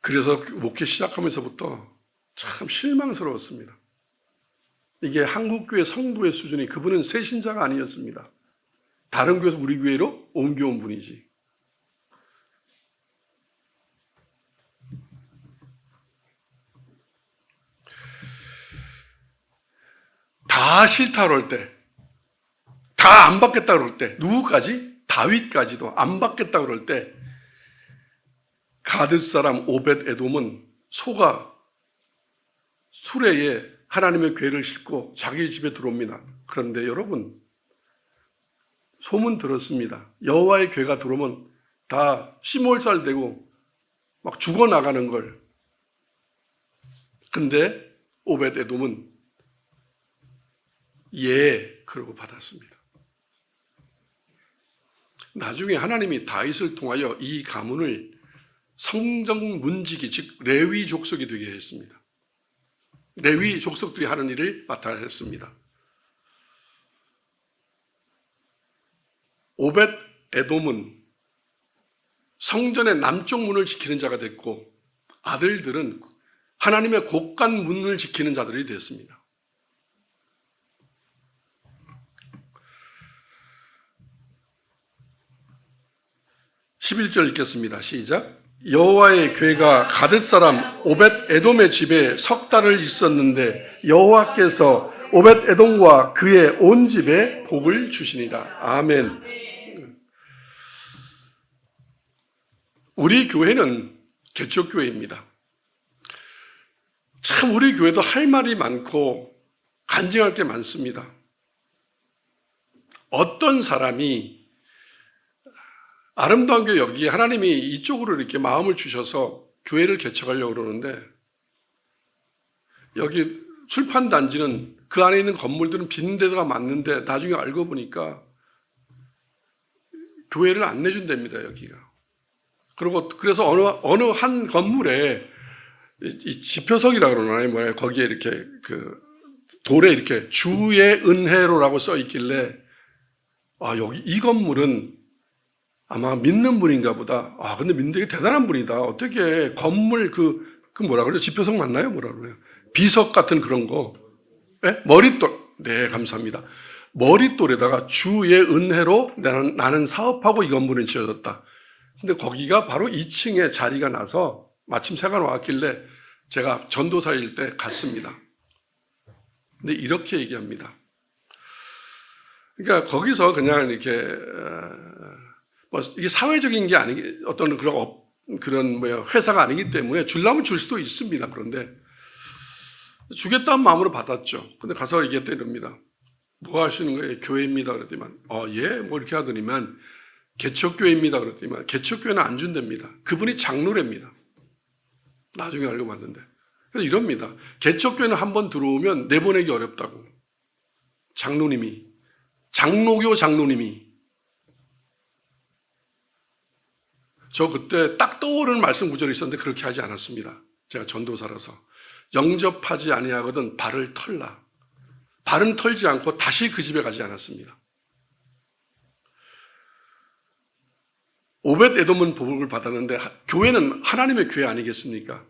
그래서 목회 시작하면서부터 참 실망스러웠습니다. 이게 한국교회 성도의 수준이, 그분은 새신자가 아니었습니다. 다른 교회에서 우리 교회로 옮겨온 분이지. 다 싫다 그럴 때, 다 안 받겠다 그럴 때, 누구까지? 다윗까지도 안 받겠다 그럴 때 가드 사람 오벳 에돔은 소가 수레에 하나님의 궤를 싣고 자기 집에 들어옵니다. 그런데 여러분, 소문 들었습니다. 여호와의 궤가 들어오면 다 시몰살 되고 막 죽어나가는 걸. 근데 오벳 에돔은 그러고 받았습니다. 나중에 하나님이 다윗을 통하여 이 가문을 성정 문지기, 즉 레위 족속이 되게 했습니다. 레위 족속들이 하는 일을 맡아야 했습니다. 오벳 에돔은 성전의 남쪽 문을 지키는 자가 됐고 아들들은 하나님의 곳간 문을 지키는 자들이 됐습니다. 11절 읽겠습니다. 시작. 여호와의 궤가 가드 사람 오벳 에돔의 집에 석 달을 있었는데 여호와께서 오벳 에돔과 그의 온 집에 복을 주시니라. 아멘. 우리 교회는 개척교회입니다. 참 우리 교회도 할 말이 많고 간증할 게 많습니다. 어떤 사람이 아름다운 교회 여기에 하나님이 이쪽으로 이렇게 마음을 주셔서 교회를 개척하려고 그러는데 여기 출판단지는 그 안에 있는 건물들은 빈 데가 맞는데 나중에 알고 보니까 교회를 안 내준답니다, 여기가. 그래서 어느 한 건물에 이 지표석이라고 그러나요? 뭐예요? 거기에 이렇게 그 돌에 이렇게 주의 은혜로라고 써 있길래 여기 이 건물은 아마 믿는 분인가 보다. 근데 믿는 게 대단한 분이다. 어떻게 건물 그 뭐라 그래요? 지표석 맞나요? 뭐라 그래요? 비석 같은 그런 거. 네? 머릿돌. 네, 감사합니다. 머릿돌에다가 주의 은혜로 나는 사업하고 이 건물은 지어졌다. 근데 거기가 바로 2층에 자리가 나서 마침 새가 나왔길래 제가 전도사일 때 갔습니다. 근데 이렇게 얘기합니다. 그러니까 거기서 그냥 이렇게 뭐 이게 사회적인 게 아니, 어떤 그런 회사가 아니기 때문에 주려면 줄 수도 있습니다. 그런데 주겠다는 마음으로 받았죠. 근데 가서 얘기했더니 이럽니다. 뭐 하시는 거예요? 교회입니다. 그랬더니만 예? 뭐 이렇게 하더니만 개척교회입니다. 그랬더니만 개척교회는 안 준답니다. 그분이 장로랍니다. 나중에 알고 봤는데. 그래서 이럽니다. 개척교회는 한번 들어오면 내보내기 어렵다고. 장로님이. 장로교 장로님이. 저 그때 딱 떠오르는 말씀 구절이 있었는데 그렇게 하지 않았습니다. 제가 전도사라서. 영접하지 아니하거든 발을 털라. 발은 털지 않고 다시 그 집에 가지 않았습니다. 오벳 에돔은 복을 받았는데 교회는 하나님의 교회 아니겠습니까?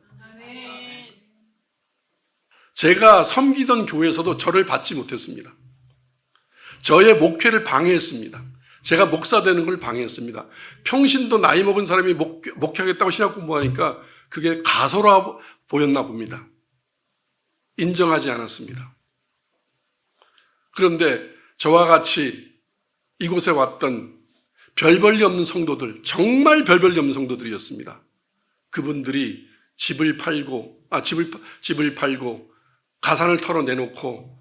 제가 섬기던 교회에서도 저를 받지 못했습니다. 저의 목회를 방해했습니다. 제가 목사 되는 걸 방해했습니다. 평신도 나이 먹은 사람이 목회하겠다고 신학 공부하니까 그게 가소라 보였나 봅니다. 인정하지 않았습니다. 그런데 저와 같이 이곳에 왔던 별 볼일 없는 성도들, 정말 별 볼일 없는 성도들이었습니다. 그분들이 집을 팔고 가산을 털어내놓고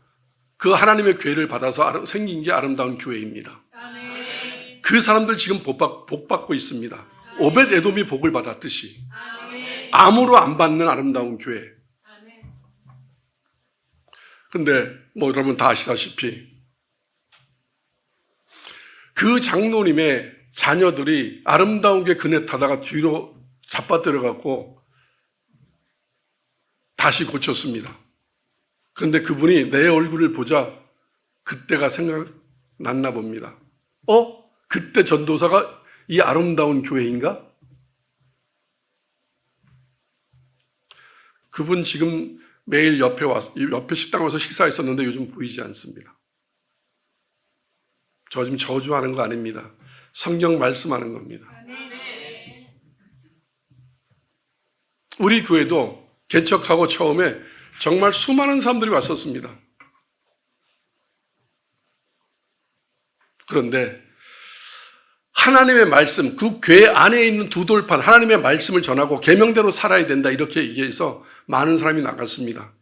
그 하나님의 교회를 받아서 생긴 게 아름다운 교회입니다. 그 사람들 지금 복 받고 있습니다. 오벳 에돔이 복을 받았듯이 아무로 안 받는 아름다운 교회. 근데 뭐 여러분 다 아시다시피 그 장로님의 자녀들이 아름다운 게 그네 타다가 뒤로 잡아들어갖고 다시 고쳤습니다. 그런데 그분이 내 얼굴을 보자 그때가 생각났나 봅니다. 그때 전도사가 이 아름다운 교회인가? 그분 지금 매일 옆에 식당 와서 식사했었는데 요즘 보이지 않습니다. 저 지금 저주하는 거 아닙니다. 성경 말씀하는 겁니다. 우리 교회도 개척하고 처음에 정말 수많은 사람들이 왔었습니다. 그런데 하나님의 말씀, 그 교회 안에 있는 두 돌판, 하나님의 말씀을 전하고 계명대로 살아야 된다 이렇게 얘기해서 많은 사람이 나갔습니다.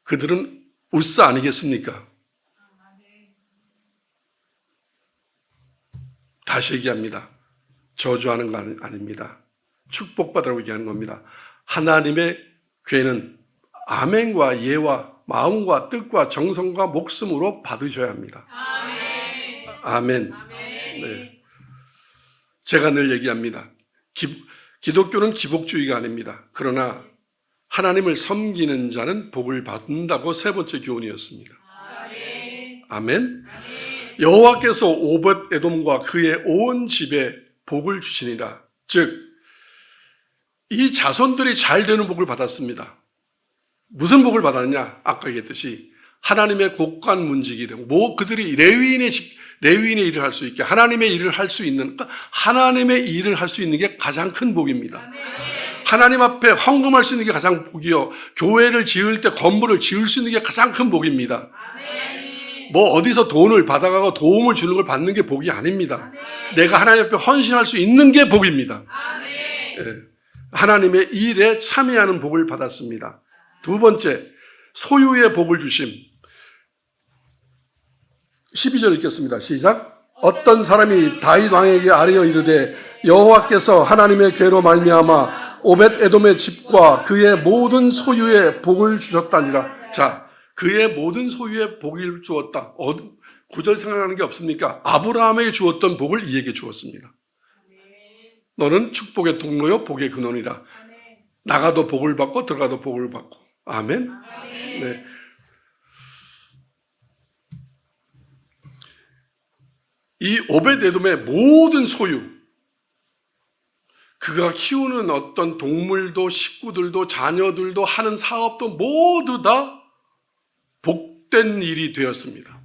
그들은 우싸 아니겠습니까? 다시 얘기합니다. 저주하는 거 아닙니다. 축복받으라고 얘기하는 겁니다. 하나님의 교회는 아멘과 예와 마음과 뜻과 정성과 목숨으로 받으셔야 합니다. 아멘. 네. 제가 늘 얘기합니다. 기독교는 기복주의가 아닙니다. 그러나 하나님을 섬기는 자는 복을 받는다고 세 번째 교훈이었습니다. 아멘. 여호와께서 오벳 에돔과 그의 온 집에 복을 주시니라. 즉 이 자손들이 잘 되는 복을 받았습니다. 무슨 복을 받았냐? 아까 얘기했듯이 하나님의 곡관 문지기 되고 그들이 레위인의 일을 할 수 있게 하나님의 일을 할 수 있는 하나님의 일을 할 수 있는 게 가장 큰 복입니다. 하나님 앞에 헌금할 수 있는 게 가장 복이요. 교회를 지을 때 건물을 지을 수 있는 게 가장 큰 복입니다. 뭐 어디서 돈을 받아가고 도움을 주는 걸 받는 게 복이 아닙니다. 내가 하나님 앞에 헌신할 수 있는 게 복입니다. 예. 하나님의 일에 참여하는 복을 받았습니다. 두 번째, 소유의 복을 주심. 12절 읽겠습니다. 시작. 어떤 사람이 다윗 왕에게 아뢰어 이르되 여호와께서 하나님의 죄로 말미암아 오벳 에돔의 집과 그의 모든 소유의 복을 주셨다니라. 자, 그의 모든 소유의 복을 주었다. 구절 생각나는 게 없습니까? 아브라함에게 주었던 복을 이에게 주었습니다. 너는 축복의 통로요 복의 근원이라. 나가도 복을 받고 들어가도 복을 받고. 아멘. 네. 이 오벳 에돔의 모든 소유, 그가 키우는 어떤 동물도 식구들도 자녀들도 하는 사업도 모두 다 복된 일이 되었습니다.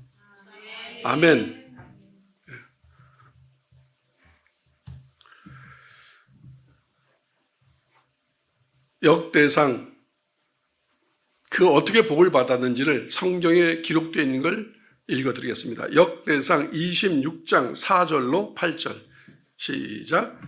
아멘. 역대상 그 어떻게 복을 받았는지를 성경에 기록되어 있는 걸 읽어드리겠습니다. 역대상 26장 4절로 8절 시작.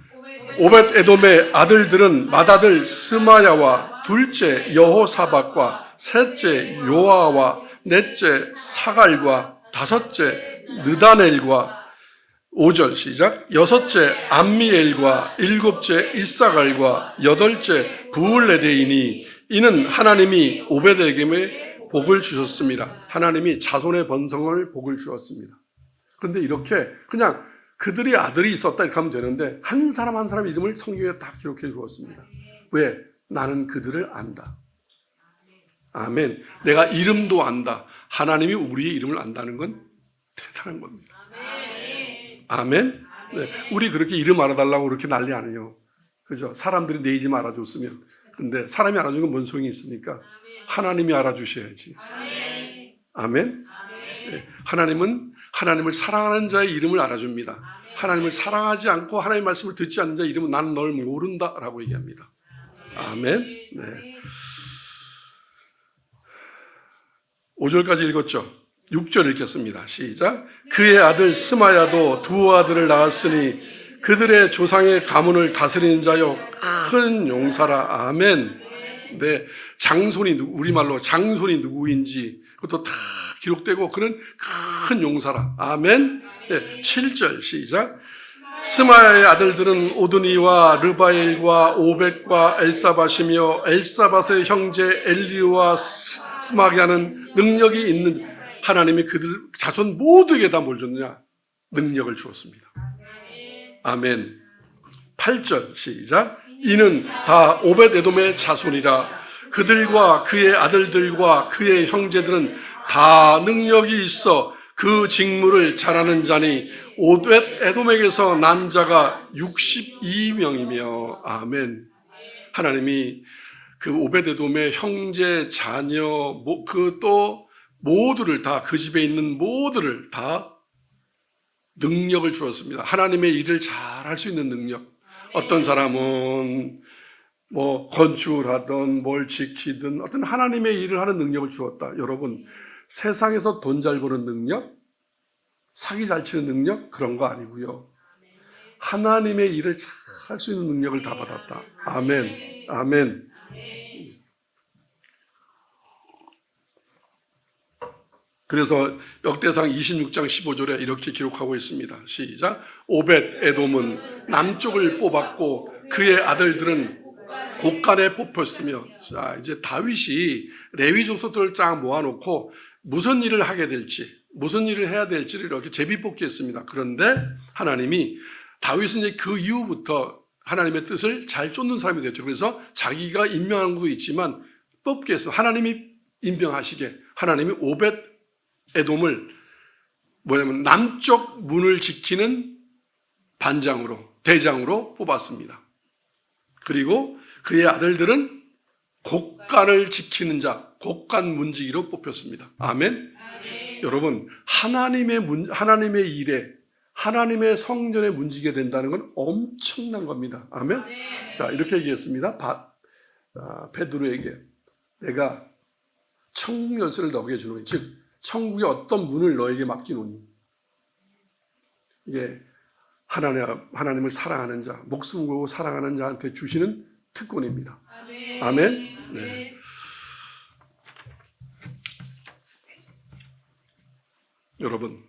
오벳 에돔의 아들들은 맏아들 스마야와 둘째 여호사밧과 셋째 요아와 넷째 사갈과 다섯째 느다넬과 5절 시작. 여섯째 암미엘과 일곱째 이사갈과 여덟째 부울레데이니 이는 하나님이 오벳에게 복을 주셨습니다. 하나님이 자손의 번성을 복을 주었습니다. 그런데 이렇게 그냥 그들이 아들이 있었다 이렇게 하면 되는데 한 사람 한 사람 이름을 성경에 다 기록해 주었습니다. 왜? 나는 그들을 안다. 아멘. 내가 이름도 안다. 하나님이 우리의 이름을 안다는 건 대단한 겁니다. 아멘. 네. 우리 그렇게 이름 알아달라고 그렇게 난리 안 해요. 그죠? 사람들이 내 이름 알아줬으면. 근데 사람이 알아주는 건 뭔 소용이 있습니까? 하나님이 알아주셔야지. 아멘. 네. 하나님은 하나님을 사랑하는 자의 이름을 알아줍니다. 하나님을 사랑하지 않고 하나님의 말씀을 듣지 않는 자의 이름은 나는 널 모른다라고 얘기합니다. 아멘. 네. 5절까지 읽었죠? 6절 읽겠습니다. 시작. 그의 아들 스마야도 두 아들을 낳았으니 그들의 조상의 가문을 다스리는 자여 큰 용사라. 아멘. 네. 장손이 우리말로 장손이 누구인지 그것도 다 기록되고 그는 큰 용사라. 아멘. 네. 7절 시작. 스마야의 아들들은 오드니와 르바엘과 오벳과 엘사밧이며 엘사밧의 형제 엘리와 스마기아는 능력이 있는 하나님이 그들 자손 모두에게 다 뭘 줬느냐? 능력을 주었습니다. 아멘. 8절 시작. 이는 다 오벳 에돔의 자손이라. 그들과 그의 아들들과 그의 형제들은 다 능력이 있어 그 직무를 잘하는 자니 오벳 에돔에게서 난 자가 62명이며 아멘. 하나님이 그 오벳 에돔의 형제 자녀 그 또 모두를 다 그 집에 있는 모두를 다 능력을 주었습니다. 하나님의 일을 잘 할 수 있는 능력. 어떤 사람은 뭐 건축을 하든 뭘 지키든 어떤 하나님의 일을 하는 능력을 주었다. 여러분 세상에서 돈 잘 버는 능력, 사기 잘 치는 능력 그런 거 아니고요. 하나님의 일을 잘 할 수 있는 능력을 다 받았다. 아멘. 아멘. 그래서 역대상 26장 15절에 이렇게 기록하고 있습니다. 시작. 오벳 에돔은 남쪽을 뽑았고 그의 아들들은 곳간에 뽑혔으며. 자, 이제 다윗이 레위 족속들을 쫙 모아놓고 무슨 일을 하게 될지, 무슨 일을 해야 될지를 이렇게 제비뽑기했습니다. 그런데 하나님이 다윗은 이제 그 이후부터 하나님의 뜻을 잘 쫓는 사람이 됐죠. 그래서 자기가 임명한 것도 있지만 뽑게 해서 하나님이 임명하시게 하나님이 오벳 에돔을 뭐냐면 남쪽 문을 지키는 반장으로 대장으로 뽑았습니다. 그리고 그의 아들들은 곳간을 지키는 자, 곳간 문지기로 뽑혔습니다. 아멘. 아멘. 여러분 하나님의 일에 하나님의 성전에 문지게 된다는 건 엄청난 겁니다. 아멘. 아멘. 자 이렇게 얘기했습니다. 베드로에게 내가 천국 열쇠를 너에게 주노니 즉 천국의 어떤 문을 너에게 맡기노니 이게 하나님을 사랑하는 자, 목숨 걸고 사랑하는 자한테 주시는 특권입니다. 아멘. 아멘. 네. 여러분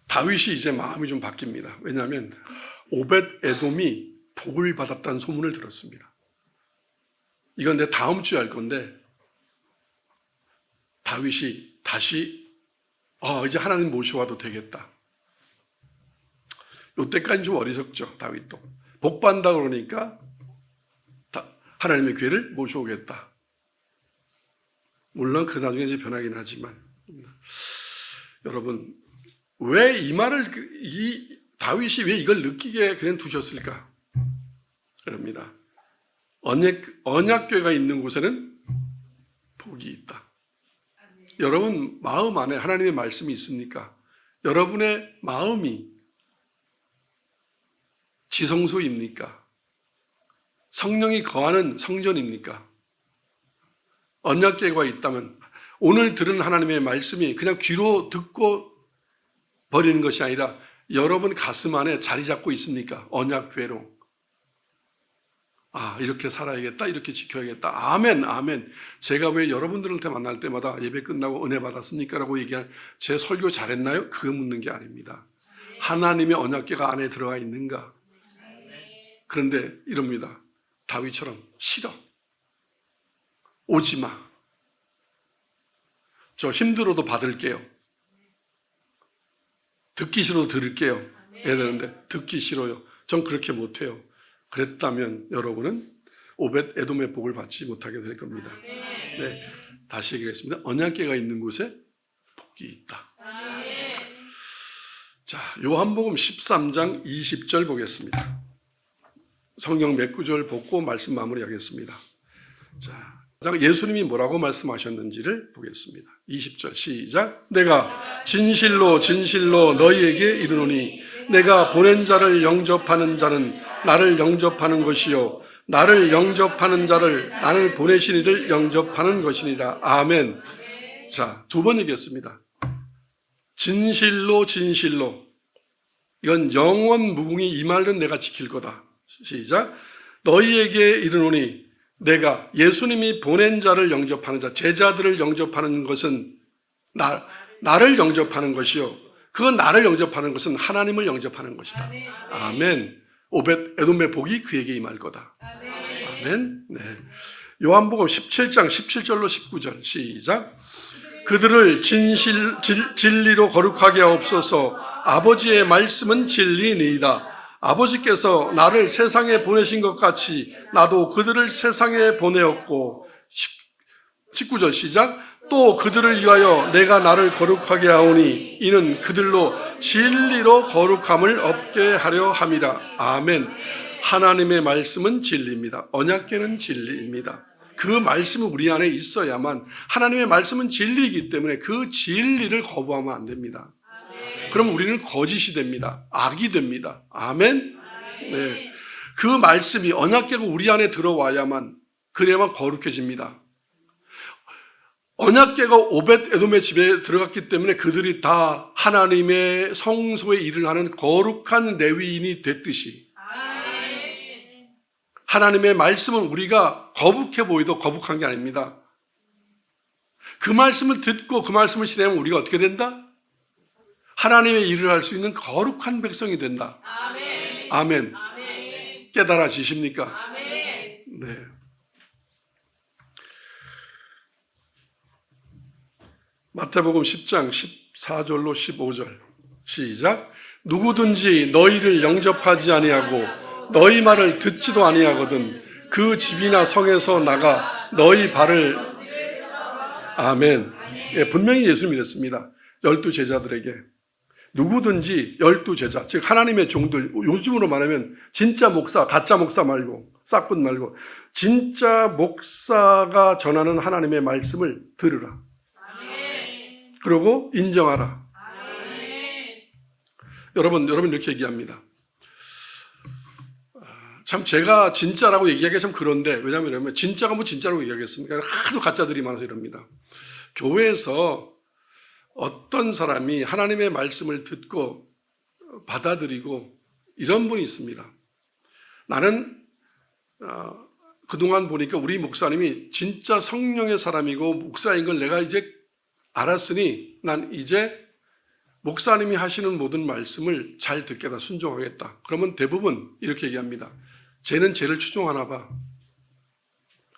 다윗이 이제 마음이 좀 바뀝니다. 왜냐하면 오벳 에돔이 복을 받았다는 소문을 들었습니다. 이건 내 다음 주에 할 건데 다윗이 다시 이제 하나님 모셔와도 되겠다. 이때까지 좀 어리석죠. 다윗도 복 받는다 그러니까 하나님의 기회를 모셔오겠다. 물론 그 나중에 이제 변하긴 하지만 여러분 왜 이 말을 다윗이 왜 이걸 느끼게 그냥 두셨을까? 그럽니다. 언약궤가 있는 곳에는 복이 있다. 여러분 마음 안에 하나님의 말씀이 있습니까? 여러분의 마음이 지성소입니까? 성령이 거하는 성전입니까? 언약궤가 있다면 오늘 들은 하나님의 말씀이 그냥 귀로 듣고 버리는 것이 아니라 여러분 가슴 안에 자리 잡고 있습니까? 언약궤로. 이렇게 살아야겠다, 이렇게 지켜야겠다. 아멘, 아멘. 제가 왜 여러분들한테 만날 때마다 예배 끝나고 은혜 받았습니까? 라고 얘기한 제 설교 잘했나요? 그거 묻는 게 아닙니다. 하나님의 언약궤가 안에 들어가 있는가? 그런데 이럽니다. 다윗처럼 싫어. 오지 마. 저 힘들어도 받을게요. 듣기 싫어도 들을게요. 해야 되는데 듣기 싫어요. 전 그렇게 못해요. 그랬다면 여러분은 오벳 에돔의 복을 받지 못하게 될 겁니다. 네, 다시 얘기하겠습니다. 언약궤가 있는 곳에 복이 있다. 자, 요한복음 13장 20절 보겠습니다. 성경 몇 구절 보고 말씀 마무리하겠습니다. 자, 예수님이 뭐라고 말씀하셨는지를 보겠습니다. 20절 시작. 내가 진실로 진실로 너희에게 이르노니 내가 보낸 자를 영접하는 자는 나를 영접하는 것이요 나를 영접하는 자를 나를 보내신 이를 영접하는 것이니라. 아멘. 자, 두 번 얘기했습니다. 진실로 진실로. 이건 영원 무궁히 이 말은 내가 지킬 거다. 시작. 너희에게 이르노니 내가 예수님이 보낸 자를 영접하는 자, 제자들을 영접하는 것은 나를 영접하는 것이요. 그 나를 영접하는 것은 하나님을 영접하는 것이다. 아멘. 오벳 에돔의 복이 그에게 임할 거다. 아멘. 네. 요한복음 17장 17절로 19절 시작. 그들을 진리로 거룩하게 하옵소서. 아버지의 말씀은 진리니이다. 아버지께서 나를 세상에 보내신 것 같이 나도 그들을 세상에 보내었고 19절 시작. 또 그들을 위하여 내가 나를 거룩하게 하오니 이는 그들로 진리로 거룩함을 얻게 하려 함이라. 아멘. 하나님의 말씀은 진리입니다. 언약궤는 진리입니다. 그 말씀은 우리 안에 있어야만, 하나님의 말씀은 진리이기 때문에 그 진리를 거부하면 안 됩니다. 그럼 우리는 거짓이 됩니다. 악이 됩니다. 아멘. 네. 그 말씀이 언약궤가 우리 안에 들어와야만, 그래야만 거룩해집니다. 언약궤가 오벳 에돔의 집에 들어갔기 때문에 그들이 다 하나님의 성소에 일을 하는 거룩한 레위인이 됐듯이, 하나님의 말씀은 우리가 거북해 보이도 거북한 게 아닙니다. 그 말씀을 듣고 그 말씀을 실행하면 우리가 어떻게 된다? 하나님의 일을 할 수 있는 거룩한 백성이 된다. 아멘. 아멘. 아멘. 깨달아지십니까? 아멘. 네. 마태복음 10장 14절로 15절 시작. 누구든지 너희를 영접하지 아니하고 너희 말을 듣지도 아니하거든 그 집이나 성에서 나가 너희 발을. 아멘. 예, 분명히 예수님이 이랬습니다. 12제자들에게 누구든지 12제자, 즉 하나님의 종들, 요즘으로 말하면 진짜 목사, 가짜 목사 말고, 싹꾼 말고 진짜 목사가 전하는 하나님의 말씀을 들으라. 아멘. 그리고 인정하라. 아멘. 여러분 이렇게 얘기합니다. 참 제가 진짜라고 얘기하기가 참 그런데, 왜냐하면 진짜가 뭐 진짜라고 얘기하겠습니까? 하도 가짜들이 많아서 이럽니다. 교회에서 어떤 사람이 하나님의 말씀을 듣고 받아들이고 이런 분이 있습니다. 나는 그동안 보니까 우리 목사님이 진짜 성령의 사람이고 목사인 걸 내가 이제 알았으니 난 이제 목사님이 하시는 모든 말씀을 잘 듣겠다, 순종하겠다. 그러면 대부분 이렇게 얘기합니다. 쟤는 쟤를 추종하나 봐.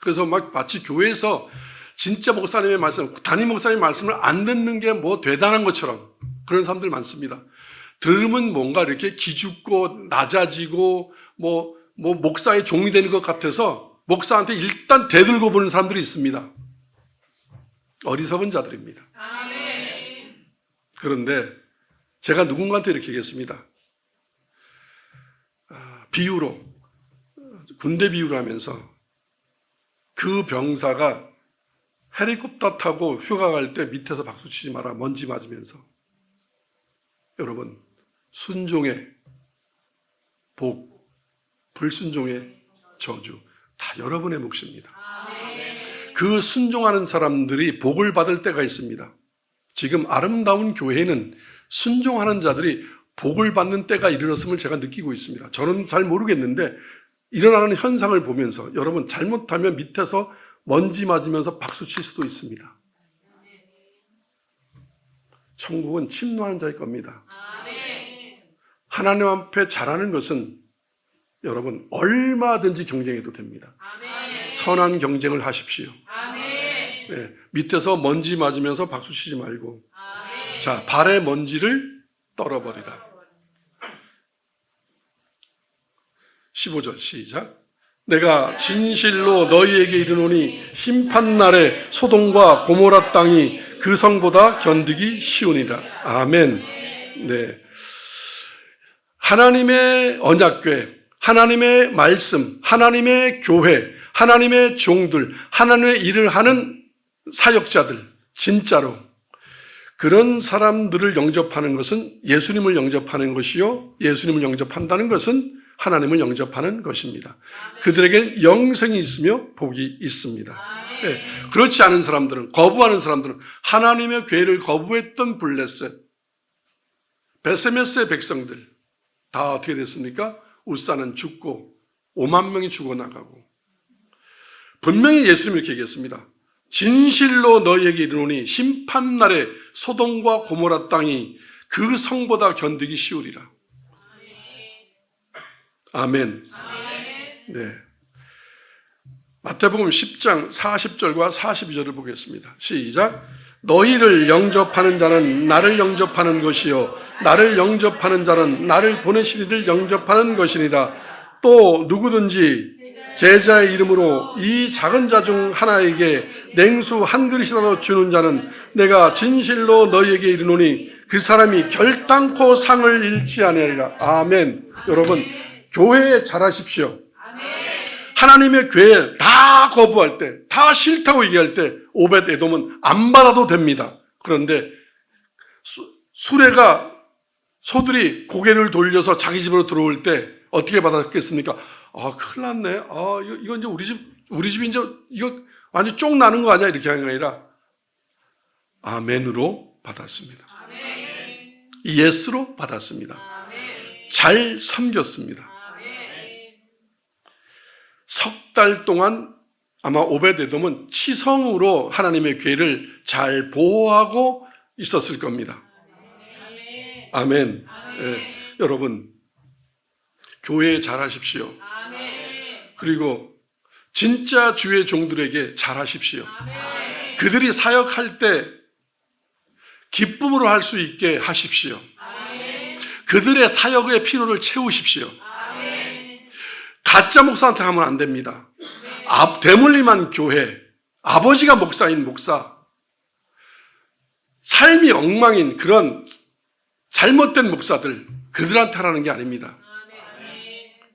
그래서 막 마치 교회에서 진짜 목사님의 말씀, 담임 목사님의 말씀을 안 듣는 게 뭐 대단한 것처럼 그런 사람들 많습니다. 들으면 뭔가 이렇게 기죽고 낮아지고 뭐 목사의 종이 되는 것 같아서 목사한테 일단 대들고 보는 사람들이 있습니다. 어리석은 자들입니다. 아멘. 그런데 제가 누군가한테 이렇게 얘기했습니다. 비유로, 군대 비유를 하면서 그 병사가 헬리콥터 타고 휴가 갈 때 밑에서 박수 치지 마라. 먼지 맞으면서. 여러분, 순종의 복, 불순종의 저주 다 여러분의 몫입니다. 그 순종하는 사람들이 복을 받을 때가 있습니다. 지금 아름다운 교회는 순종하는 자들이 복을 받는 때가 이르렀음을 제가 느끼고 있습니다. 저는 잘 모르겠는데 일어나는 현상을 보면서 여러분 잘못하면 밑에서 먼지 맞으면서 박수 칠 수도 있습니다. 천국은 침노하는 자일 겁니다. 하나님 앞에 잘하는 것은 여러분 얼마든지 경쟁해도 됩니다. 선한 경쟁을 하십시오. 네, 밑에서 먼지 맞으면서 박수 치지 말고 자, 발의 먼지를 떨어버리라. 15절 시작. 내가 진실로 너희에게 이르노니 심판날에 소돔과 고모라 땅이 그 성보다 견디기 쉬우니라. 아멘. 네. 하나님의 언약궤, 하나님의 말씀, 하나님의 교회, 하나님의 종들, 하나님의 일을 하는 사역자들, 진짜로 그런 사람들을 영접하는 것은 예수님을 영접하는 것이요, 예수님을 영접한다는 것은 하나님을 영접하는 것입니다. 그들에게 영생이 있으며 복이 있습니다. 네. 그렇지 않은 사람들은, 거부하는 사람들은 하나님의 교회를 거부했던 블레셋, 베세메스의 백성들 다 어떻게 됐습니까? 울산은 죽고 5만 명이 죽어나가고 분명히 예수님이 이렇게 얘기했습니다. 진실로 너희에게 이르노니 심판날에 소돔과 고모라 땅이 그 성보다 견디기 쉬우리라. 아멘. 네. 마태복음 10장 40절과 42절을 보겠습니다. 시작. 너희를 영접하는 자는 나를 영접하는 것이요 나를 영접하는 자는 나를 보내신 이를 영접하는 것이니라. 또 누구든지 제자의 이름으로 이 작은 자 중 하나에게 냉수 한 그릇이라도 주는 자는 내가 진실로 너희에게 이르노니 그 사람이 결단코 상을 잃지 아니하리라. 아멘. 여러분, 교회에 잘하십시오. 하나님의 교회 다 거부할 때, 다 싫다고 얘기할 때 오벳 에돔은 안 받아도 됩니다. 그런데 수레가 소들이 고개를 돌려서 자기 집으로 들어올 때 어떻게 받았겠습니까? 아, 큰일 났네. 아, 이거 이제 우리 집이 이제 이거 완전 쪽 나는 거 아니야? 이렇게 하는 게 아니라 아멘으로 받았습니다. 예스로 받았습니다. 잘 섬겼습니다. 석 달 동안 아마 오벳에돔은 치성으로 하나님의 교회를 잘 보호하고 있었을 겁니다. 아멘. 네, 여러분 교회에 잘하십시오. 그리고 진짜 주의 종들에게 잘하십시오. 그들이 사역할 때 기쁨으로 할 수 있게 하십시오. 그들의 사역의 필요를 채우십시오. 가짜 목사한테 하면 안 됩니다. 대물림한 교회, 아버지가 목사인 목사, 삶이 엉망인 그런 잘못된 목사들, 그들한테 하라는 게 아닙니다.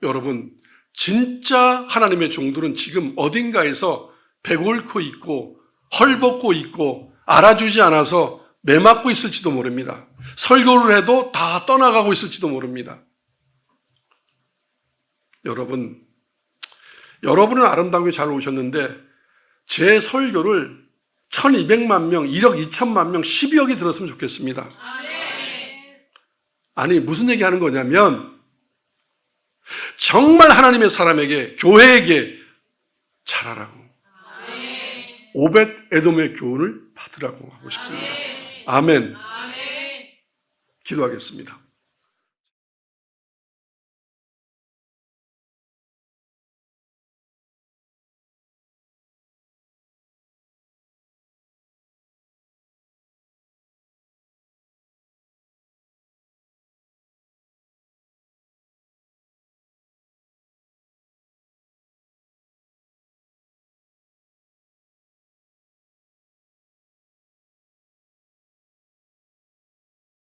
여러분, 진짜 하나님의 종들은 지금 어딘가에서 배 앓고 있고 헐벗고 있고 알아주지 않아서 매 맞고 있을지도 모릅니다. 설교를 해도 다 떠나가고 있을지도 모릅니다. 여러분은 아름다운 게 잘 오셨는데 제 설교를 1200만 명, 1억 2천만 명, 12억이 들었으면 좋겠습니다. 아니 무슨 얘기하는 거냐면 정말 하나님의 사람에게, 교회에게 잘하라고, 오벳 에돔의 교훈을 받으라고 하고 싶습니다. 아멘. 기도하겠습니다.